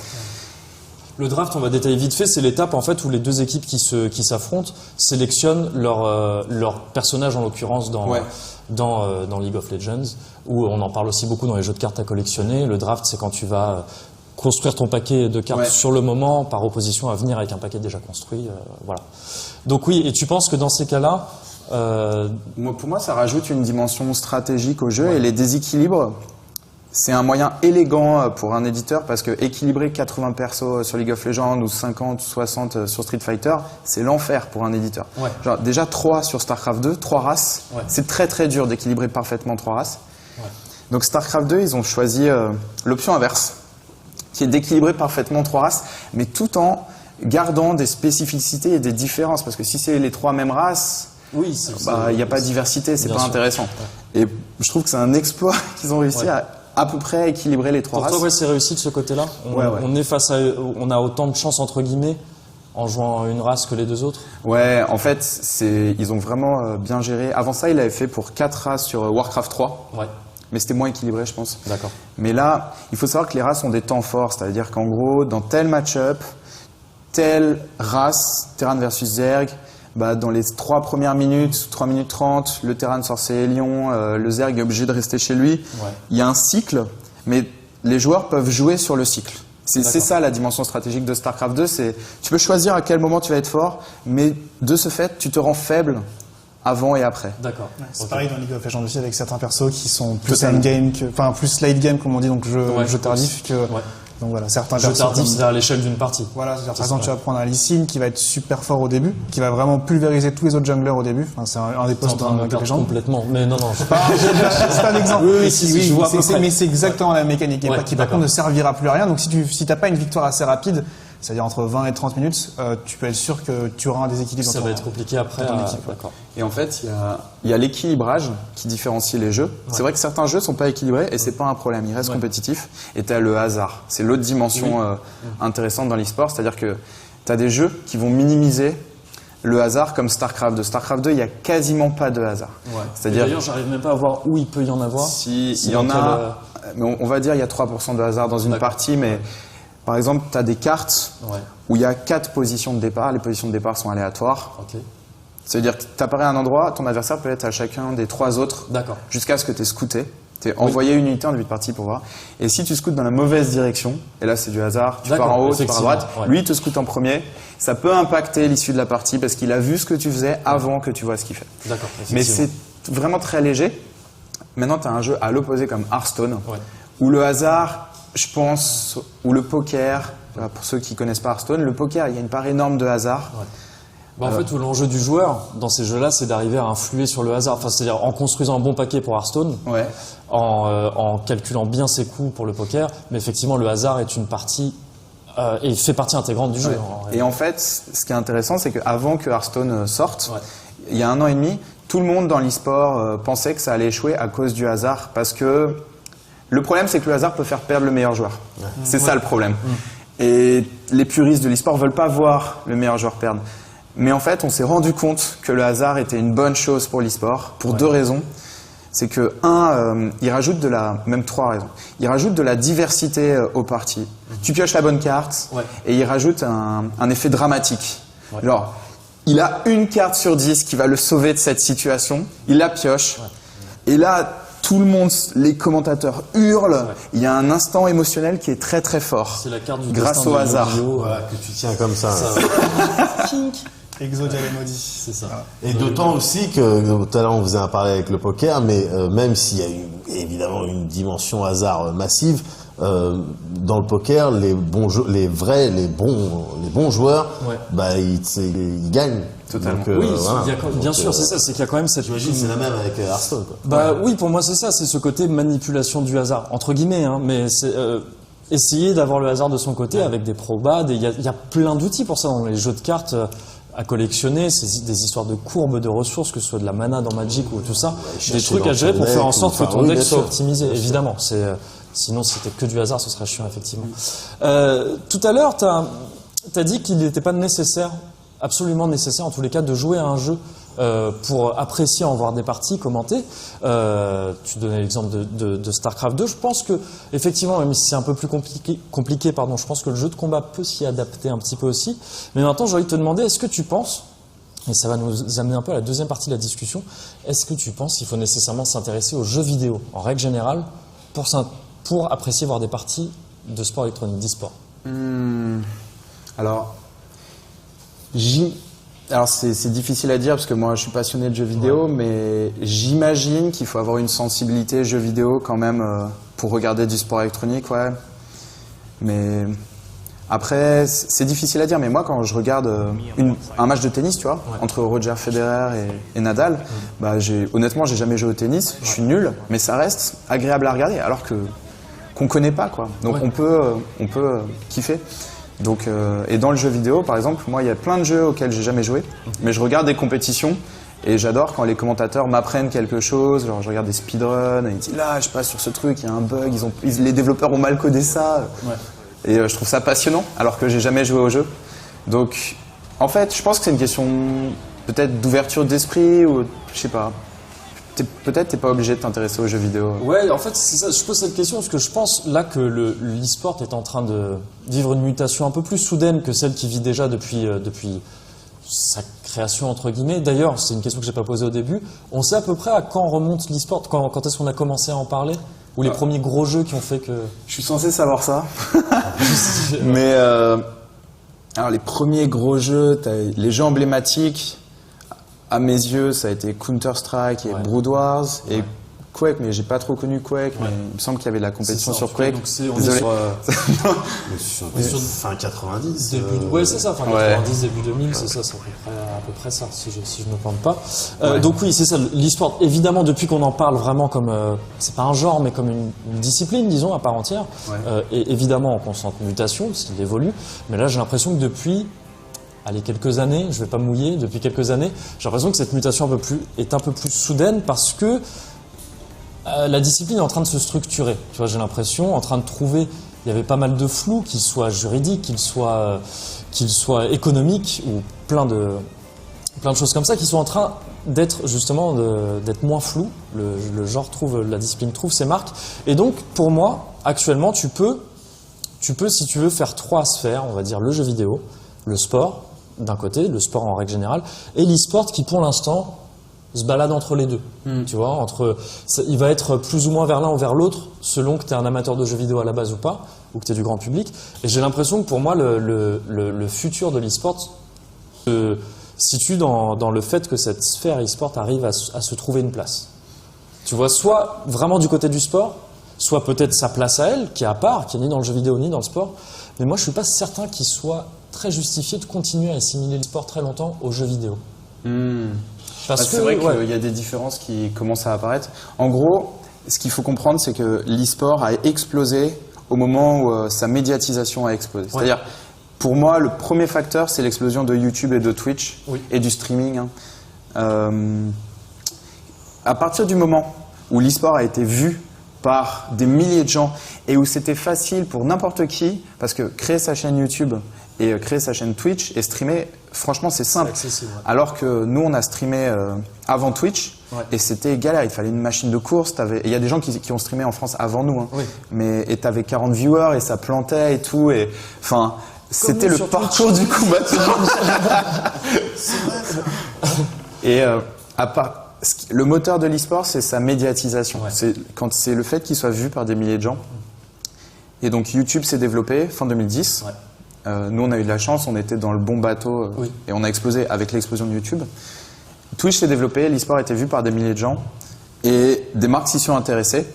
Le draft, on va détailler vite fait, c'est l'étape en fait où les deux équipes qui s'affrontent sélectionnent leur personnage, en l'occurrence dans League of Legends, où on en parle aussi beaucoup dans les jeux de cartes à collectionner. Le draft, c'est quand tu vas construire ton paquet de cartes sur le moment, par opposition à venir avec un paquet déjà construit. Voilà. Donc oui, et tu penses que dans ces cas-là... Pour moi, ça rajoute une dimension stratégique au jeu et les déséquilibres, c'est un moyen élégant pour un éditeur parce que équilibrer 80 persos sur League of Legends ou 50, 60 sur Street Fighter, c'est l'enfer pour un éditeur. Ouais. Genre, déjà 3 sur StarCraft 2, 3 races, c'est très très dur d'équilibrer parfaitement 3 races. Ouais. Donc StarCraft 2, ils ont choisi l'option inverse, qui est d'équilibrer parfaitement 3 races, mais tout en gardant des spécificités et des différences. Parce que si c'est les 3 mêmes races, Oui, il n'y a pas de diversité, c'est Bien pas sûr. intéressant. Et je trouve que c'est un exploit qu'ils ont réussi à peu près équilibrer les 3 Pour races. toi, c'est réussi de ce côté-là. On est on a autant de chance entre guillemets en jouant une race que les deux autres. Ouais, en fait, ils ont vraiment bien géré. Avant ça, il avait fait pour 4 races sur Warcraft 3. Ouais. Mais c'était moins équilibré, je pense. D'accord. Mais là, il faut savoir que les races ont des temps forts. C'est-à-dire qu'en gros, dans tel match-up, telle race, Terran versus Zerg, dans les 3 premières minutes, 3 minutes 30, le Terran sorcier et lion, le Zerg est obligé de rester chez lui. Ouais. Il y a un cycle, mais les joueurs peuvent jouer sur le cycle. C'est D'accord. ça la dimension stratégique de StarCraft 2. Tu peux choisir à quel moment tu vas être fort, mais de ce fait, tu te rends faible avant et après. D'accord. C'est pareil dans League of Legends aussi avec certains persos qui sont plus Totalement. endgame, enfin plus late game comme on dit, donc jeu tardif que. Ouais. Donc voilà, certains Jeu persos. tardif, comme- c'est à l'échelle d'une partie. Voilà, c'est-à-dire par exemple tu vas prendre un Lee Sin qui va être super fort au début, qui va vraiment pulvériser tous les autres junglers au début. Enfin, c'est un des T'es en postes train de dans me League of perdre Legends. complètement. Mais non, non. C'est un exemple. Oui, si, je vois à peu près. Mais c'est exactement la mécanique Ouais, qui par d'accord. contre ne servira plus à rien. Donc si t'as pas une victoire assez rapide, c'est-à-dire entre 20 et 30 minutes, tu peux être sûr que tu auras un déséquilibre. Ça dans va ton- être compliqué après. dans ton équipe, ouais. D'accord. Et en fait, il y a l'équilibrage qui différencie les jeux. C'est vrai que certains jeux sont pas équilibrés et c'est pas un problème, ils restent compétitifs. Et tu as le hasard. C'est l'autre dimension intéressante dans l'e-sport, c'est-à-dire que tu as des jeux qui vont minimiser le hasard comme StarCraft 2. StarCraft 2, il y a quasiment pas de hasard. Ouais. C'est-à-dire D'ailleurs, j'arrive même pas à voir où il peut y en avoir. si C'est il y en dans a, mais on va dire il y a 3% de hasard dans une D'accord. partie, mais par exemple, tu as des cartes Ouais. où il y a 4 positions de départ. Les positions de départ sont aléatoires. Ok. C'est-à-dire que tu apparais à un endroit, ton adversaire peut être à chacun des 3 autres D'accord. jusqu'à ce que tu aies scouté. Tu envoyé une unité en début de partie pour voir. Et si tu scoutes dans la mauvaise direction, et là c'est du hasard, tu D'accord, pars en haut, tu pars à droite, effectivement, ouais. lui il te scoute en premier, ça peut impacter l'issue de la partie parce qu'il a vu ce que tu faisais avant que tu vois ce qu'il fait. D'accord. Mais effectivement. c'est vraiment très léger. Maintenant tu as un jeu à l'opposé comme Hearthstone, Ouais. où le hasard, je pense, ou le poker, pour ceux qui connaissent pas Hearthstone, le poker il y a une part énorme de hasard. En fait, tout l'enjeu du joueur dans ces jeux-là, c'est d'arriver à influer sur le hasard. Enfin, c'est-à-dire en construisant un bon paquet pour Hearthstone, Ouais. en calculant bien ses coups pour le poker. Mais effectivement, le hasard est une partie et fait partie intégrante du jeu. Ouais. en Et en fait, ce qui est intéressant, c'est qu'avant que Hearthstone sorte, Ouais. il y a 1 an et demi, tout le monde dans l'e-sport pensait que ça allait échouer à cause du hasard. Parce que le problème, c'est que le hasard peut faire perdre le meilleur joueur. C'est ça le problème. Et les puristes de l'e-sport veulent pas voir le meilleur joueur perdre. Mais en fait, on s'est rendu compte que le hasard était une bonne chose pour l'e-sport, pour 2 raisons. C'est que, il rajoute même 3 raisons. Il rajoute de la diversité aux parties. Tu pioches la bonne carte, et il rajoute un effet dramatique. Genre, il a une carte sur 10 qui va le sauver de cette situation, il la pioche, et là, tout le monde, les commentateurs hurlent, il y a un instant émotionnel qui est très très fort. C'est la carte du grâce destin au de hasard. Yu-Gi-Oh! Voilà, que tu tiens comme ça. Exodia les maudits. C'est ça. Et d'autant aussi que tout à l'heure on faisait un parallèle avec le poker, mais même s'il y a évidemment une dimension hasard massive, dans le poker, les bons joueurs, ils gagnent. Totalement. Donc, Oui, voilà. il y a bien sûr, c'est ça, c'est qu'il y a quand même cette. J'imagine que c'est la même avec Hearthstone, quoi. Bah oui, pour moi c'est ça, c'est ce côté manipulation du hasard, entre guillemets, hein, mais c'est essayer d'avoir le hasard de son côté avec des probas, il y a plein d'outils pour ça dans les jeux de cartes. à collectionner, c'est des histoires de courbes de ressources, que ce soit de la mana dans Magic ou tout ça, des trucs à gérer pour faire en sorte que ton deck soit optimisé, évidemment. Sinon, si c'était que du hasard, ce serait chiant, effectivement. Tout à l'heure, t'as dit qu'il n'était pas nécessaire, absolument nécessaire, en tous les cas, de jouer à un jeu pour apprécier, en voir des parties, commenter. Tu donnais l'exemple de StarCraft 2. Je pense que, effectivement, même si c'est un peu plus compliqué, je pense que le jeu de combat peut s'y adapter un petit peu aussi. Mais maintenant, j'ai envie de te demander, est-ce que tu penses, et ça va nous amener un peu à la deuxième partie de la discussion, est-ce que tu penses qu'il faut nécessairement s'intéresser aux jeux vidéo, en règle générale, pour apprécier, voir des parties de sport électronique, d'e-sport? Alors, c'est difficile à dire parce que moi je suis passionné de jeux vidéo, mais j'imagine qu'il faut avoir une sensibilité jeux vidéo quand même pour regarder du sport électronique, ouais. Mais après, c'est difficile à dire, mais moi quand je regarde un match de tennis, tu vois, entre Roger Federer et Nadal, honnêtement j'ai jamais joué au tennis, je suis nul, mais ça reste agréable à regarder, alors qu'on connaît pas, quoi. Donc on peut kiffer. Donc, et dans le jeu vidéo, par exemple, moi, il y a plein de jeux auxquels j'ai jamais joué, mais je regarde des compétitions et j'adore quand les commentateurs m'apprennent quelque chose. Genre, je regarde des speedruns et ils disent là, je passe sur ce truc, il y a un bug, les développeurs ont mal codé ça. Et je trouve ça passionnant, alors que j'ai jamais joué au jeu. Donc, en fait, je pense que c'est une question peut-être d'ouverture d'esprit ou je sais pas. Peut-être t'es pas obligé de t'intéresser aux jeux vidéo. Ouais, en fait, c'est ça. Je pose cette question parce que je pense là que l'e-sport est en train de vivre une mutation un peu plus soudaine que celle qui vit déjà depuis sa création entre guillemets. D'ailleurs, c'est une question que j'ai pas posée au début. On sait à peu près à quand remonte l'e-sport, quand est-ce qu'on a commencé à en parler, ou les premiers gros jeux qui ont fait que. Je suis censé savoir ça. Mais alors les premiers gros jeux, les jeux emblématiques. À mes yeux, ça a été Counter-Strike et Brood Wars et Quake, mais j'ai pas trop connu Quake, mais il me semble qu'il y avait de la compétition sur Quake. Donc on est sur fin 90. Ouais, c'est ça, fin 90, début 2000, c'est ça, c'est à peu près ça, si je me plante pas. Donc oui, c'est ça, l'e-sport, évidemment, depuis qu'on en parle vraiment comme, c'est pas un genre, mais comme une discipline, disons, à part entière, et évidemment en constante mutation, parce qu'il évolue, mais là j'ai l'impression que depuis quelques années, je vais pas mouiller, depuis quelques années, j'ai l'impression que cette mutation est un peu plus soudaine parce que la discipline est en train de se structurer. Tu vois, j'ai l'impression, en train de trouver, il y avait pas mal de flou, qu'il soit juridique, qu'il soit économique ou plein de choses comme ça qui sont en train d'être justement d'être moins flou. Le genre la discipline trouve ses marques. Et donc, pour moi, actuellement, tu peux, si tu veux, faire trois sphères, on va dire le jeu vidéo, le sport, d'un côté, le sport en règle générale, et l'e-sport qui pour l'instant se balade entre les deux. Tu vois, il va être plus ou moins vers l'un ou vers l'autre, selon que tu es un amateur de jeux vidéo à la base ou pas, ou que tu es du grand public. Et j'ai l'impression que pour moi, le futur de l'e-sport se situe dans le fait que cette sphère e-sport arrive à se trouver une place. Tu vois, soit vraiment du côté du sport, soit peut-être sa place à elle, qui est à part, qui est ni dans le jeu vidéo ni dans le sport. Mais moi, je suis pas certain qu'il soit très justifié de continuer à assimiler le sport très longtemps aux jeux vidéo. C'est vrai qu'il y a des différences qui commencent à apparaître. En gros, ce qu'il faut comprendre, c'est que l'e-sport a explosé au moment où sa médiatisation a explosé. C'est-à-dire, pour moi, le premier facteur, c'est l'explosion de YouTube et de Twitch et du streaming. À partir du moment où l'e-sport a été vu par des milliers de gens et où c'était facile pour n'importe qui, parce que créer sa chaîne YouTube et créer sa chaîne Twitch et streamer, franchement c'est simple. Alors que nous on a streamé avant Twitch et c'était galère, il fallait une machine de course, il y a des gens qui ont streamé en France avant nous, et t'avais 40 viewers et ça plantait et tout, et enfin c'était le parcours du combattant. Et le moteur de l'e-sport, c'est sa médiatisation. C'est le fait qu'il soit vu par des milliers de gens. Et donc YouTube s'est développé fin 2010. Nous, on a eu de la chance, on était dans le bon bateau et on a explosé avec l'explosion de YouTube. Twitch s'est développé, l'e-sport était vu par des milliers de gens et des marques s'y sont intéressées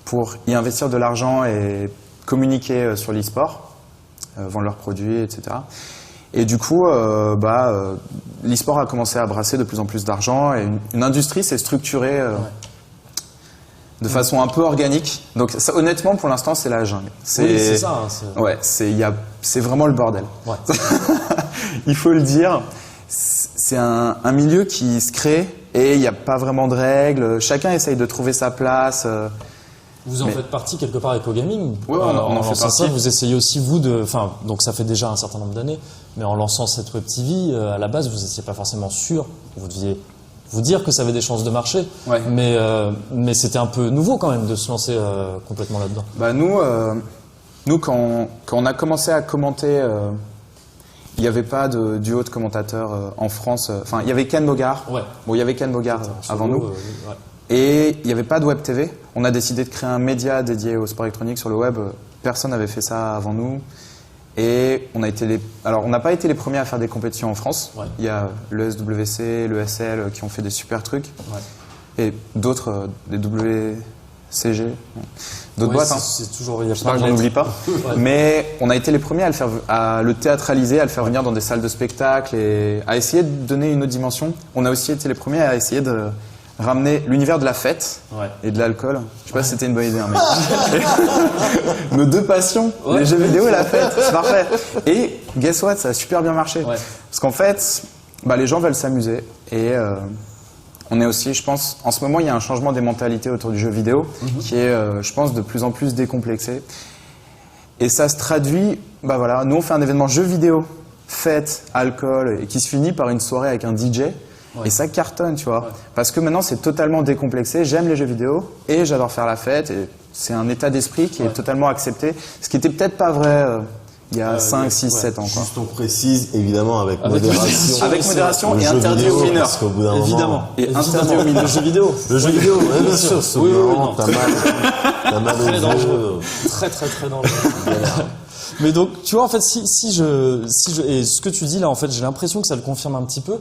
pour y investir de l'argent et communiquer sur l'e-sport, vendre leurs produits, etc. Et du coup, l'e-sport a commencé à brasser de plus en plus d'argent et une industrie s'est structurée de façon un peu organique. Donc ça, honnêtement, pour l'instant, c'est la jungle. C'est ça. C'est vraiment le bordel. Il faut le dire. c'est un milieu qui se crée et il n'y a pas vraiment de règles. Chacun essaye de trouver sa place. Vous en faites partie quelque part avec Ecogaming. Ouais, on en fait partie. Ça, vous essayez aussi vous donc ça fait déjà un certain nombre d'années, mais en lançant cette web TV, à la base, vous n'étiez pas forcément sûr. Vous deviez vous dire que ça avait des chances de marcher, mais c'était un peu nouveau quand même de se lancer complètement là-dedans. Bah nous quand on a commencé à commenter, il n'y avait pas de duo de commentateurs en France. Enfin, il y avait Ken Bogard. Ouais. Bon, il y avait Ken Bogard avant nous. Et il n'y avait pas de web TV. On a décidé de créer un média dédié au sport électronique sur le web. Personne n'avait fait ça avant nous. Et on n'a pas été les premiers à faire des compétitions en France. Ouais. Il y a le SWC, le SL qui ont fait des super trucs. Ouais. Et d'autres, des WCG, d'autres boîtes. C'est toujours, j'espère que je n'oublie pas. Mais on a été les premiers à le théâtraliser, à le faire venir dans des salles de spectacle et à essayer de donner une autre dimension. On a aussi été les premiers à essayer de ramener l'univers de la fête et de l'alcool. Je sais pas si c'était une bonne idée, hein, mais nos deux passions, les jeux vidéo et la fête, c'est parfait. Et guess what, ça a super bien marché. Ouais. Parce qu'en fait, les gens veulent s'amuser et on est aussi, je pense, en ce moment, il y a un changement des mentalités autour du jeu vidéo qui est, je pense, de plus en plus décomplexé. Et ça se traduit, nous on fait un événement jeu vidéo, fête, alcool, et qui se finit par une soirée avec un DJ. Ouais. Et ça cartonne, tu vois. Ouais. Parce que maintenant, c'est totalement décomplexé. J'aime les jeux vidéo et j'adore faire la fête. Et c'est un état d'esprit qui est totalement accepté. Ce qui était peut-être pas vrai il y a 5, 6, 7 ans. Quoi. Juste on précise, évidemment, avec modération. Avec modération et interdit aux mineurs. Parce qu'au bout d'un moment... Et interdit aux mineurs. Le jeu vidéo. Le jeu vidéo, bien sûr. Oui, t'as mal très dangereux. Très, très, très dangereux. Mais donc, tu vois, en fait, et ce que tu dis là, en fait, j'ai l'impression que ça le confirme un petit peu.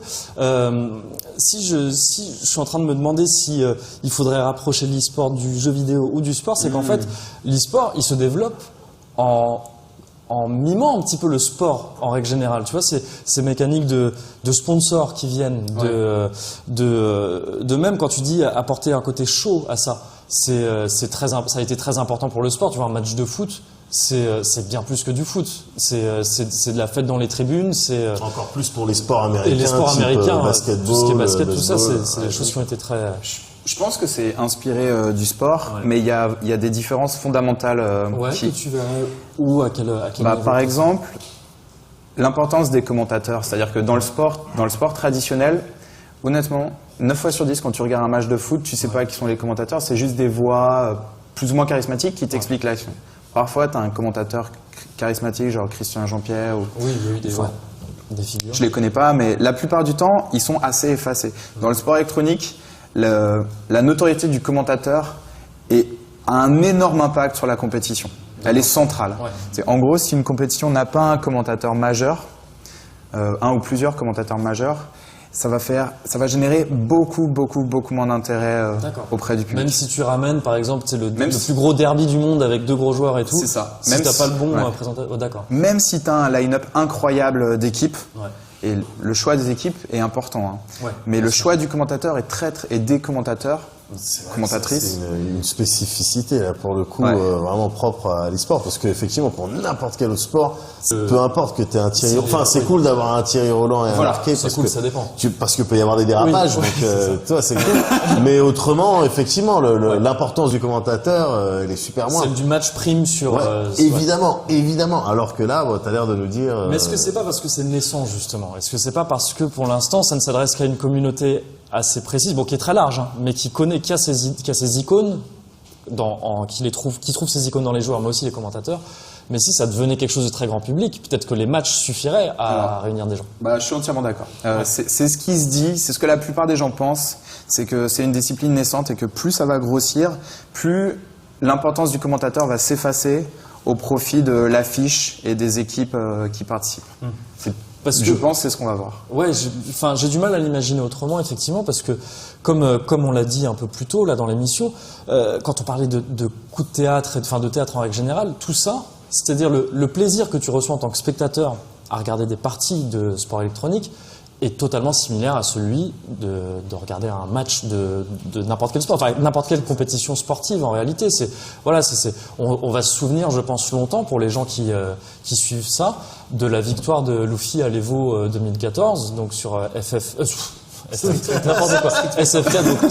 Si je suis en train de me demander si il faudrait rapprocher l'e-sport du jeu vidéo ou du sport, c'est qu'en fait, l'e-sport, il se développe en mimant un petit peu le sport en règle générale. Tu vois, ces mécaniques de sponsors qui viennent, de même quand tu dis apporter un côté chaud à ça. Ça a été très important pour le sport. Tu vois, un match de foot. C'est bien plus que du foot. C'est de la fête dans les tribunes. C'est encore plus pour les sports américains. Et les sports américains, basketball, tout ce qui est basket, tout ça, c'est des choses qui ont été très. Je pense que c'est inspiré du sport, mais il y a des différences fondamentales. Que tu verrais où à quel niveau. Par exemple, l'importance des commentateurs, c'est-à-dire que dans le sport traditionnel, honnêtement, 9 fois sur 10 quand tu regardes un match de foot, tu sais pas qui sont les commentateurs, c'est juste des voix plus ou moins charismatiques qui t'expliquent l'action. Parfois, tu as un commentateur charismatique, genre Christian Jean-Pierre. Oui, il y a eu des figures. Je les connais pas, mais la plupart du temps, ils sont assez effacés. Dans le sport électronique, la notoriété du commentateur a un énorme impact sur la compétition. Elle est centrale. Ouais. En gros, si une compétition n'a pas un commentateur majeur, un ou plusieurs commentateurs majeurs, ça va générer beaucoup moins d'intérêt auprès du public. Même si tu ramènes, par exemple, le plus gros derby du monde avec 2 gros joueurs et tout. C'est ça. Si t'as pas le bon présentateur, d'accord. Même si t'as un line-up incroyable d'équipes, et le choix des équipes est important. Mais le choix du commentateur et des commentateurs, commentatrices. C'est une spécificité là pour le coup vraiment propre à l'e-sport parce qu'effectivement pour n'importe quel autre sport, peu importe que tu aies un Thierry, c'est cool d'avoir un Thierry Roland et un Marquet parce que ça dépend. Parce que peut y avoir des dérapages donc toi c'est cool. Mais autrement effectivement l'importance du commentateur elle est super moindre. Celle du match prime sur évidemment alors que là tu as l'air de nous dire Mais est-ce que c'est pas parce que c'est naissant justement? Est-ce que c'est pas parce que pour l'instant ça ne s'adresse qu'à une communauté assez précise, qui est très large, mais qui a ses icônes, qui trouve ses icônes dans les joueurs, mais aussi les commentateurs. Mais si ça devenait quelque chose de très grand public, peut-être que les matchs suffiraient à réunir des gens. Je suis entièrement d'accord. C'est ce qui se dit, c'est ce que la plupart des gens pensent, c'est que c'est une discipline naissante et que plus ça va grossir, plus l'importance du commentateur va s'effacer au profit de l'affiche et des équipes qui participent. Je pense que c'est ce qu'on va voir. Ouais, j'ai du mal à l'imaginer autrement, effectivement, parce que comme on l'a dit un peu plus tôt là dans l'émission, quand on parlait de coups de théâtre et de théâtre en règle générale, tout ça, c'est-à-dire le plaisir que tu reçois en tant que spectateur à regarder des parties de sport électronique, est totalement similaire à celui de regarder un match de n'importe quel sport, enfin n'importe quelle compétition sportive en réalité. On va se souvenir, je pense longtemps pour les gens qui suivent ça, de la victoire de Luffy à l'Evo 2014, donc sur n'importe quoi. SF4, donc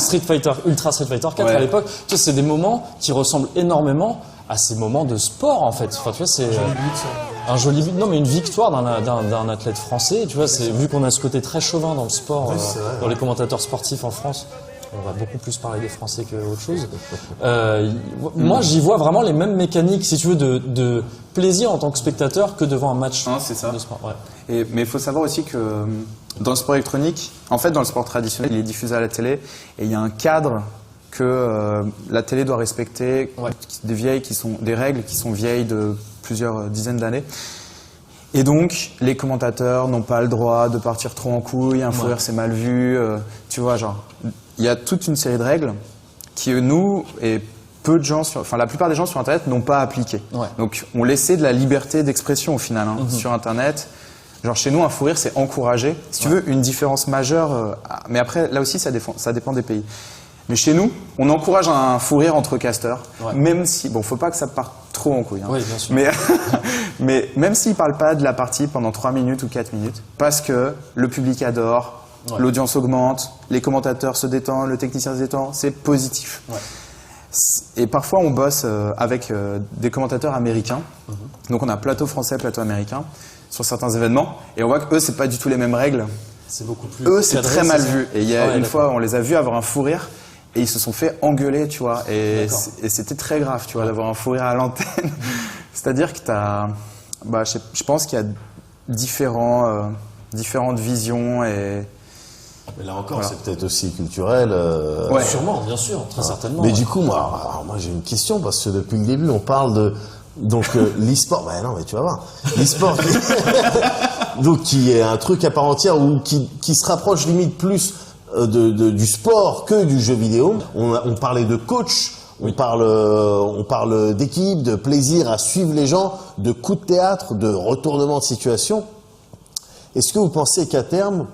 Ultra Street Fighter 4 à l'époque. Tu vois, c'est des moments qui ressemblent énormément à ces moments de sport en fait. Enfin, tu vois, c'est un joli but. Non, mais une victoire d'un athlète français. Tu vois, vu qu'on a ce côté très chauvin dans le sport, dans les commentateurs sportifs en France. On va beaucoup plus parler des Français qu'autre chose. Moi, j'y vois vraiment les mêmes mécaniques, si tu veux, de plaisir en tant que spectateur que devant un match de sport. Ouais. Mais il faut savoir aussi que dans le sport électronique, en fait, dans le sport traditionnel, il est diffusé à la télé et il y a un cadre que la télé doit respecter, des règles qui sont vieilles de plusieurs dizaines d'années. Et donc, les commentateurs n'ont pas le droit de partir trop en couille, un fou rire c'est mal vu, tu vois, genre, il y a toute une série de règles qui, nous, et peu de gens, la plupart des gens sur Internet n'ont pas appliqué. Ouais. Donc, on laissait de la liberté d'expression au final, sur Internet. Genre, chez nous, un fou rire c'est encouragé. Si tu veux, une différence majeure, mais après, là aussi, ça dépend des pays. Mais chez nous, on encourage un fou rire entre casteurs, même si, faut pas que ça parte trop en couille. Oui, bien sûr. Mais même s'ils parlent pas de la partie pendant 3 minutes ou 4 minutes, parce que le public adore, l'audience augmente, les commentateurs se détendent, le technicien se détend, c'est positif. Ouais. Et parfois, on bosse avec des commentateurs américains. Donc, on a plateau français, plateau américain sur certains événements, et on voit que eux, c'est pas du tout les mêmes règles. C'est beaucoup plus. Eux, c'est très mal vu. Et il y a une fois, on les a vus avoir un fou rire. Et ils se sont fait engueuler, tu vois. Et c'était très grave, tu vois, d'avoir un fou rire à l'antenne. C'est-à-dire que je pense qu'il y a différentes visions et... Mais là encore, c'est peut-être aussi culturel. Sûrement, bien sûr, très certainement. Mais du coup, moi j'ai une question, parce que depuis le début, on parle de... Donc, l'e-sport... Bah non, mais tu vas voir. L'e-sport, donc, qui est un truc à part entière, ou qui se rapproche limite plus... du sport que du jeu vidéo. On parlait de coach, on parle d'équipe, de plaisir à suivre les gens, de coups de théâtre, de retournement de situation. Est-ce que vous pensez qu'à terme,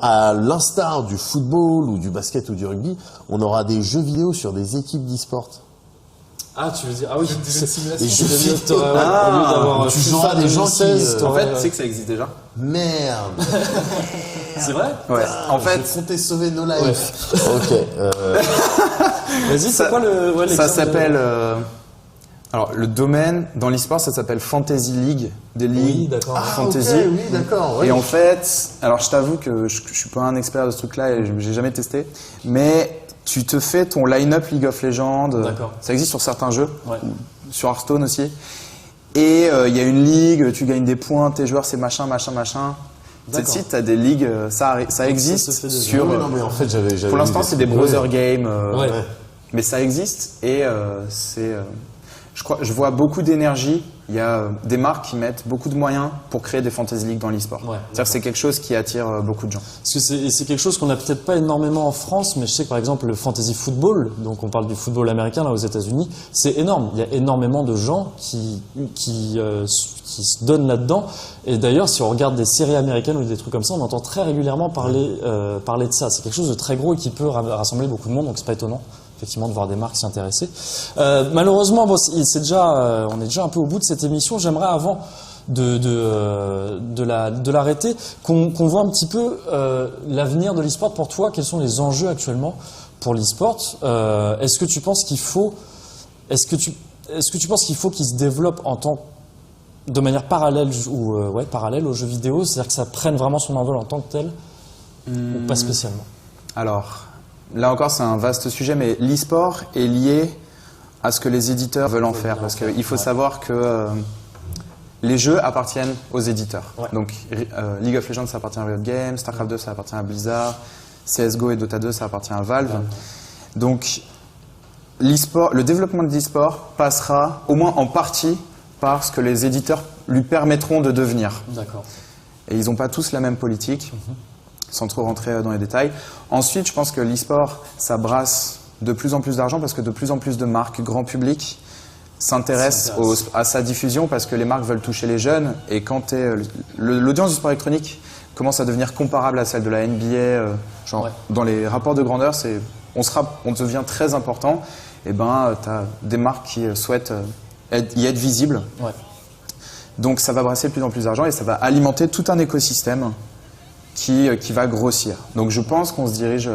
à l'instar du football ou du basket ou du rugby, on aura des jeux vidéo sur des équipes d'e-sport? Ah, tu veux dire, ah oui, des jeux vidéo. Tu joueras des gens qui... En fait, tu sais que ça existe déjà. Merde. C'est vrai? Ouais. En fait, je comptais sauver nos lives. Ok. Vas-y, c'est quoi le... ça s'appelle... Alors, le domaine, dans l'e-sport, ça s'appelle Fantasy League. Des ligues fantasy. Okay, oui, d'accord. Oui. Et en fait, alors je t'avoue que je suis pas un expert de ce truc-là et j'ai jamais testé, mais tu te fais ton line-up League of Legends. Ça existe sur certains jeux, sur Hearthstone aussi. Et il y a une ligue, tu gagnes des points, tes joueurs c'est machin. Cette site, tu as des ligues, ça existe sur... Oui, non, mais en fait, j'avais pour l'instant, c'est des browser games, mais ça existe et je vois beaucoup d'énergie. Il y a des marques qui mettent beaucoup de moyens pour créer des Fantasy League dans l'e-sport. C'est-à-dire que c'est quelque chose qui attire beaucoup de gens. Parce que c'est quelque chose qu'on n'a peut-être pas énormément en France, mais je sais que par exemple le Fantasy Football, donc on parle du football américain là aux États-Unis, c'est énorme. Il y a énormément de gens qui se donnent là-dedans. Et d'ailleurs, si on regarde des séries américaines ou des trucs comme ça, on entend très régulièrement parler de ça. C'est quelque chose de très gros et qui peut rassembler beaucoup de monde, donc c'est pas étonnant. Effectivement, de voir des marques s'y intéresser. Malheureusement, on est déjà un peu au bout de cette émission. J'aimerais, avant de l'arrêter, qu'on voit un petit peu l'avenir de l'e-sport pour toi. Quels sont les enjeux actuellement pour l'e-sport? Est-ce que tu penses qu'il faut qu'il se développe de manière parallèle parallèle aux jeux vidéo, c'est-à-dire que ça prenne vraiment son envol en tant que tel, ou pas spécialement? Alors. Là encore, c'est un vaste sujet, mais l'e-sport est lié à ce que les éditeurs veulent en faire. Parce qu'il faut savoir que les jeux appartiennent aux éditeurs. Donc, League of Legends, ça appartient à Riot Games, StarCraft 2, ça appartient à Blizzard, CSGO et Dota 2, ça appartient à Valve. Donc, le développement de l'e-sport passera, au moins en partie, par ce que les éditeurs lui permettront de devenir. D'accord. Et ils n'ont pas tous la même politique. Sans trop rentrer dans les détails. Ensuite, je pense que l'e-sport, ça brasse de plus en plus d'argent parce que de plus en plus de marques grand public s'intéressent à sa diffusion parce que les marques veulent toucher les jeunes. Et quand l'audience du sport électronique commence à devenir comparable à celle de la NBA, dans les rapports de grandeur, on devient très important, et ben t'as des marques qui souhaitent y être visibles. Ouais. Donc ça va brasser de plus en plus d'argent et ça va alimenter tout un écosystème qui va grossir. Donc je pense qu'on se dirige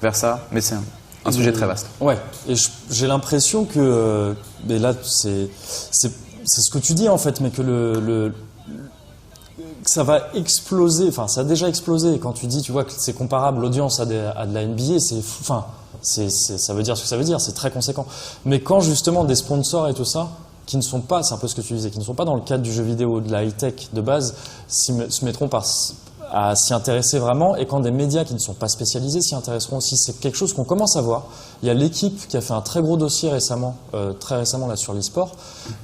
vers ça, mais c'est un sujet très vaste. Ouais, et j'ai l'impression que, mais là c'est ce que tu dis en fait, mais que ça va exploser, enfin ça a déjà explosé. Quand tu dis, tu vois, que c'est comparable l'audience à de la NBA, c'est fou, enfin ça veut dire ce que ça veut dire, c'est très conséquent. Mais quand justement des sponsors et tout ça, qui ne sont pas, c'est un peu ce que tu disais, qui ne sont pas dans le cadre du jeu vidéo, de la high-tech de base, se mettront à s'y intéresser vraiment, et quand des médias qui ne sont pas spécialisés s'y intéresseront aussi. C'est quelque chose qu'on commence à voir. Il y a l'équipe qui a fait un très gros dossier très récemment là sur l'e-sport.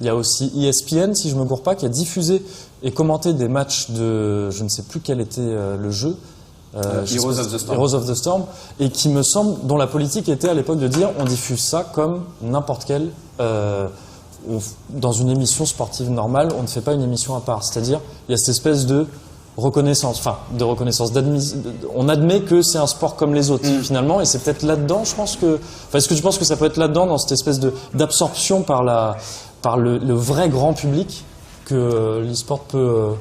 Il y a aussi ESPN, si je me gourre pas, qui a diffusé et commenté des matchs de, je ne sais plus quel était le jeu, Heroes of the Storm. Heroes of the Storm, et qui me semble, dont la politique était à l'époque de dire on diffuse ça comme n'importe quel dans une émission sportive normale, on ne fait pas une émission à part. C'est-à-dire, il y a cette espèce de reconnaissance, on admet que c'est un sport comme les autres, finalement, et c'est peut-être là-dedans, je pense que... Enfin, est-ce que tu penses que ça peut être là-dedans, dans cette espèce d'absorption par le vrai grand public, que l'e-sport peut...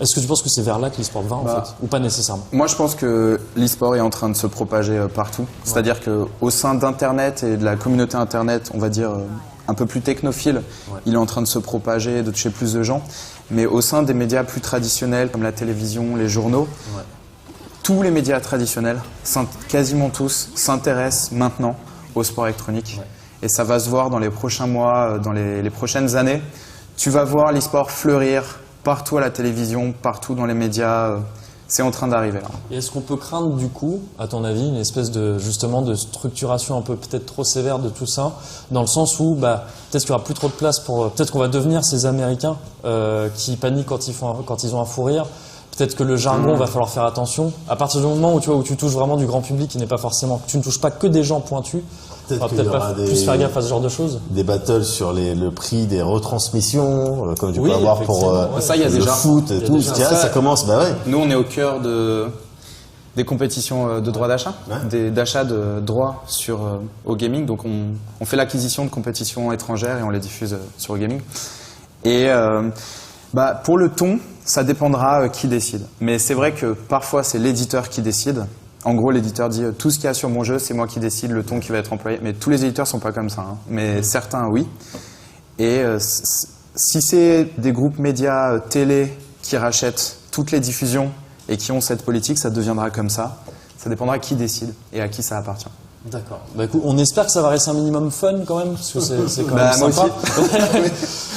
Est-ce que tu penses que c'est vers là que l'e-sport va, en fait, ou pas nécessairement? Moi, je pense que l'e-sport est en train de se propager partout. C'est-à-dire qu'au sein d'Internet et de la communauté Internet, on va dire un peu plus technophile, il est en train de se propager, de toucher plus de gens. Mais au sein des médias plus traditionnels, comme la télévision, les journaux, tous les médias traditionnels, quasiment tous, s'intéressent maintenant au sport électronique. Et ça va se voir dans les prochains mois, dans les prochaines années. Tu vas voir l'e-sport fleurir partout à la télévision, partout dans les médias. C'est en train d'arriver là. Et est-ce qu'on peut craindre du coup, à ton avis, une espèce de structuration un peu peut-être trop sévère de tout ça, dans le sens où peut-être qu'il n'y aura plus trop de place peut-être qu'on va devenir ces Américains qui paniquent quand ils ont un fou rire. Peut-être que le jargon va falloir faire attention. À partir du moment où tu touches vraiment du grand public, qui n'est pas forcément, tu ne touches pas que des gens pointus. Peut-être pas plus faire gaffe à ce genre de choses. Des battles sur le prix des retransmissions, comme tu peux avoir pour ça, y a le déjà. foot et tout. Ça commence, Nous, on est au cœur des compétitions de droits d'achat, d'achat de droits au gaming. Donc, on fait l'acquisition de compétitions étrangères et on les diffuse sur le gaming. Et pour le ton, ça dépendra qui décide. Mais c'est vrai que parfois, c'est l'éditeur qui décide. En gros, l'éditeur dit tout ce qu'il y a sur mon jeu, c'est moi qui décide le ton qui va être employé. Mais tous les éditeurs sont pas comme ça, hein. Mais certains, oui. Et si c'est des groupes médias télé qui rachètent toutes les diffusions et qui ont cette politique, ça deviendra comme ça. Ça dépendra qui décide et à qui ça appartient. D'accord. Écoute, on espère que ça va rester un minimum fun quand même, parce que c'est quand même sympa.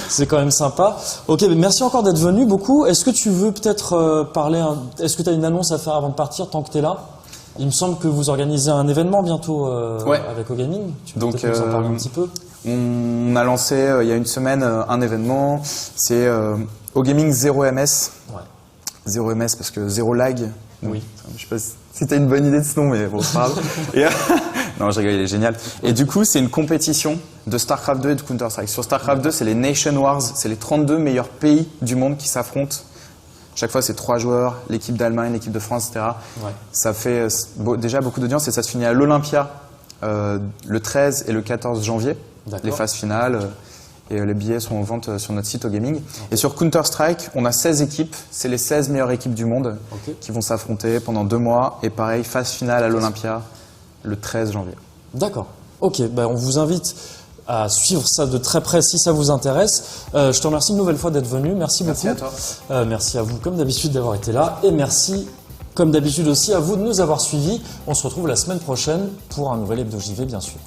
C'est quand même sympa. Ok, merci encore d'être venu beaucoup. Est-ce que tu veux peut-être parler, est-ce que tu as une annonce à faire avant de partir tant que tu es là? Il me semble que vous organisez un événement bientôt avec OGaming. Tu peux peut-être nous en parler un petit peu? On a lancé il y a une semaine un événement. C'est OGaming 0MS. 0MS parce que 0 lag. Oui. Je sais pas si tu as une bonne idée de ce nom, mais bon, c'est pas grave. Non, je rigole, il est génial. Et du coup, c'est une compétition de StarCraft 2 et de Counter-Strike. Sur StarCraft 2, c'est les Nation Wars. C'est les 32 meilleurs pays du monde qui s'affrontent. Chaque fois, c'est 3 joueurs, l'équipe d'Allemagne, l'équipe de France, etc. Ça fait déjà beaucoup d'audience et ça se finit à l'Olympia le 13 et le 14 janvier, les phases finales. Et les billets sont en vente sur notre site OGaming. Et sur Counter-Strike, on a 16 équipes. C'est les 16 meilleures équipes du monde qui vont s'affronter pendant 2 mois. Et pareil, phase finale à l'Olympia le 13 janvier. D'accord. Ok, on vous invite à suivre ça de très près si ça vous intéresse. Je te remercie une nouvelle fois d'être venu. Merci beaucoup. Merci à toi. Merci à vous, comme d'habitude, d'avoir été là. Et merci, comme d'habitude aussi, à vous de nous avoir suivis. On se retrouve la semaine prochaine pour un nouvel Hebdo JV, bien sûr.